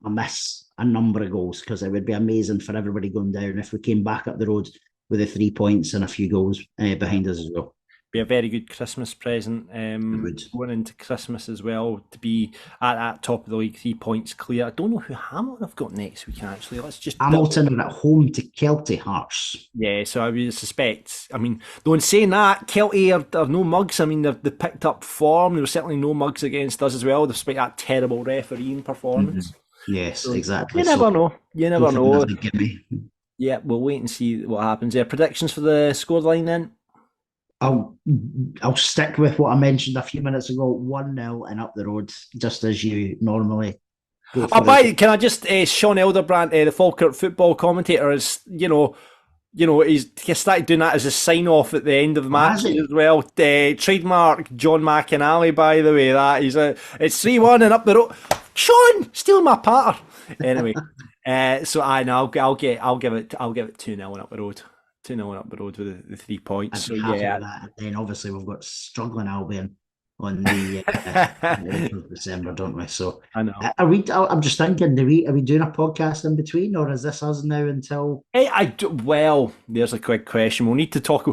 I miss a number of goals because it would be amazing for everybody going down if we came back up the road with the 3 points and a few goals behind us as well. Be a very good Christmas present going into Christmas as well, to be at that top of the league, 3 points clear. I don't know who Hamilton have got next week actually. Hamilton are at home to Kelty Hearts. Yeah, so I would suspect, though in saying that, Kelty are no mugs. They've picked up form. There were certainly no mugs against us as well, despite that terrible refereeing performance. Mm-hmm. Yes, so exactly. You never know. Yeah, we'll wait and see what happens there. Predictions for the scoreline then? I'll stick with what I mentioned a few minutes ago, 1-0 and up the road, just as you normally go for. Can I just, Sean Elderbrandt, the Falkirk football commentator, is, he's started doing that as a sign-off at the end of the match as well. Trademark John McAnally, by the way, that it's 3-1 and up the road. Sean, stealing my patter. Anyway, so I'll give it 2-0 and up the road. 2-0 up the road with the 3 points. So that. And then obviously we've got struggling Albion on the December, don't we? So I know. I'm just thinking, are we doing a podcast in between, or is this us now until? Well, there's a quick question. We'll talk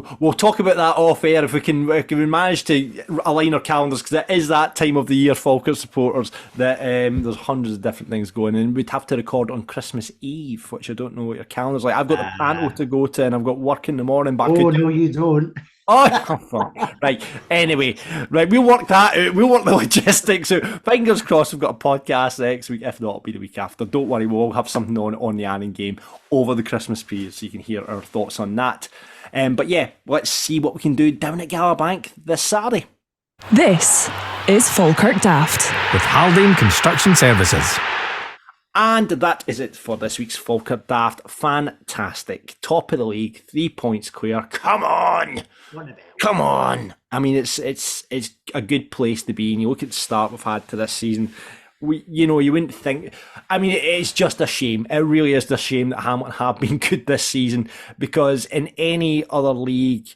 about that off air if we can manage to align our calendars, because it is that time of the year, Falkirk supporters, that there's hundreds of different things going on. We'd have to record on Christmas Eve, which I don't know what your calendar's like. I've got the panel to go to, and I've got work in the morning. But no, you don't. Oh, right. Anyway, we'll work that out. We'll work the logistics out. Fingers crossed we've got a podcast next week. If not, it'll be the week after. Don't worry, we'll have something on the Annan game over the Christmas period, so you can hear our thoughts on that. But yeah, let's see what we can do down at Gallagherbank this Saturday. This is Falkirk Daft with Haldane Construction Services. And that is it for this week's Falkirk Daft. Fantastic. Top of the league, 3 points clear. Come on! It's a good place to be. And you look at the start we've had to this season. You wouldn't think. It's just a shame. It really is a shame that Hamilton have been good this season, because in any other league,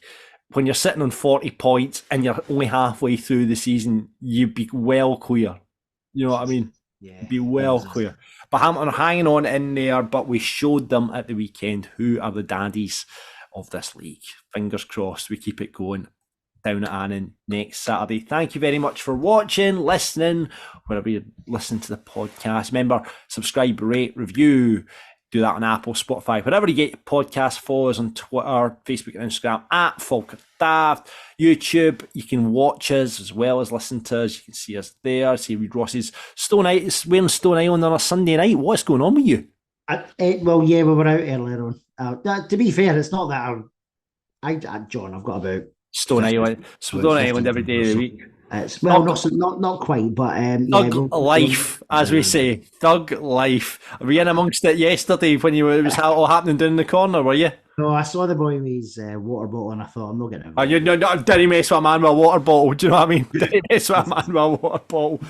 when you're sitting on 40 points and you're only halfway through the season, you'd be well clear. You know what I mean? Yeah. Be well clear. But Hamilton are hanging on in there, but we showed them at the weekend who are the daddies of this league. Fingers crossed we keep it going down at Annan next Saturday. Thank you very much for watching, listening, wherever you listen to the podcast. Remember, subscribe, rate, review. Do that on Apple, Spotify, wherever you get your podcast. Follow us on Twitter, Facebook and Instagram at Falkirk Daft. YouTube, you can watch us as well as listen to us. You can see us there. See Reed Ross's Stone Island, we're in Stone Island on a Sunday night. What's going on with you? We were out earlier on. To be fair, it's not that John, I've got about Stone Island every day of the week. It's not quite, but Thug life, as we say. Thug life. Were you in amongst it yesterday when it was all happening down in the corner, were you? No, I saw the boy with his water bottle and I thought, I'm not getting it. Oh, didn't mess with a man with a water bottle, do you know what I mean? Didn't mess with a man with a water bottle.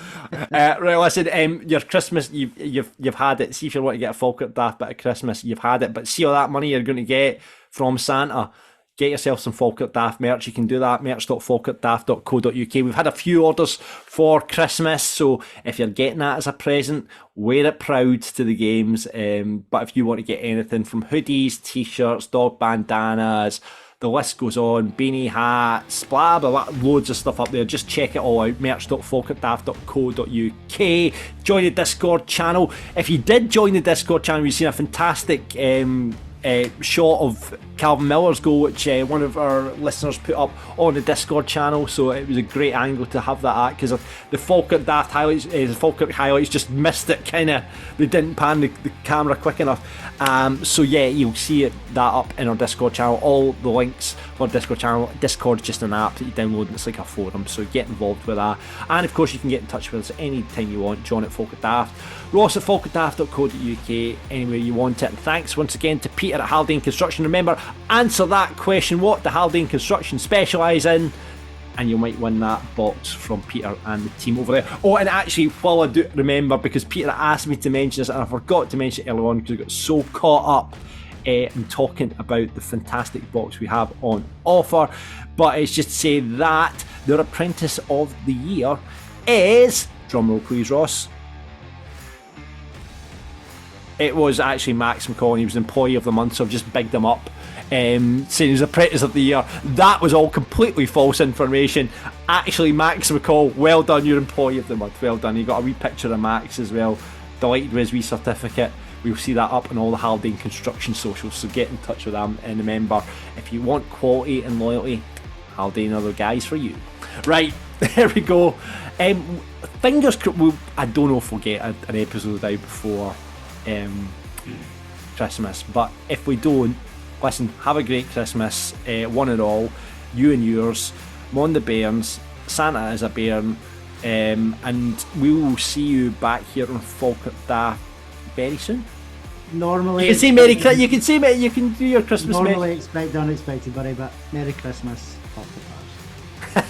Right, listen, your Christmas, you've had it. See if you want to get a Falkirk Daft bit of Christmas, you've had it. But see all that money you're going to get from Santa, get yourself some Falkirk Daft merch. You can do that, merch.falkirkdaft.co.uk. We've had a few orders for Christmas, so if you're getting that as a present, wear it proud to the games. But if you want to get anything from hoodies, t-shirts, dog bandanas, the list goes on, beanie hats, blah, blah, blah, loads of stuff up there. Just check it all out, merch.falkirkdaft.co.uk. Join the Discord channel. If you did join the Discord channel, you've seen a fantastic shot of Calvin Miller's goal, which one of our listeners put up on the Discord channel, so it was a great angle to have that at, because the Falkirk Daft highlights, Falkirk highlights just missed it, kind of, they didn't pan the camera quick enough. So yeah, you'll see that up in our Discord channel. All the links for our Discord channel. Discord's just an app that you download and it's like a forum, so get involved with that. And of course you can get in touch with us anytime you want. John at Falkirk Daft, Ross at falkirkdaft.co.uk, anywhere you want it. And thanks once again to Peter at Haldane Construction. Remember, answer that question, what do Haldane Construction specialise in, and you might win that box from Peter and the team over there. Oh, and actually, while I do remember, because Peter asked me to mention this and I forgot to mention it earlier on because I got so caught up in talking about the fantastic box we have on offer, but it's just to say that their Apprentice of the Year is, drumroll please Ross, it was actually Max McCall. He was Employee of the Month, so I've just bigged him up, saying he was Apprentice of the Year. That was all completely false information. Actually, Max McCall, well done, you're Employee of the Month, well done. You got a wee picture of Max as well. Delighted with his wee certificate. We'll see that up on all the Haldane Construction socials, so get in touch with them. And remember, if you want quality and loyalty, Haldane are the guys for you. Right, there we go. Fingers crossed, I don't know if we'll get an episode out before Christmas, but if we don't, listen, have a great Christmas, one and all, you and yours. Mon the Bairns, Santa is a Bairn, and we will see you back here on Falkirk Daft very soon. Normally, you can say Merry Christmas. You can do your Christmas. Normally expect the unexpected, buddy, but Merry Christmas. Off the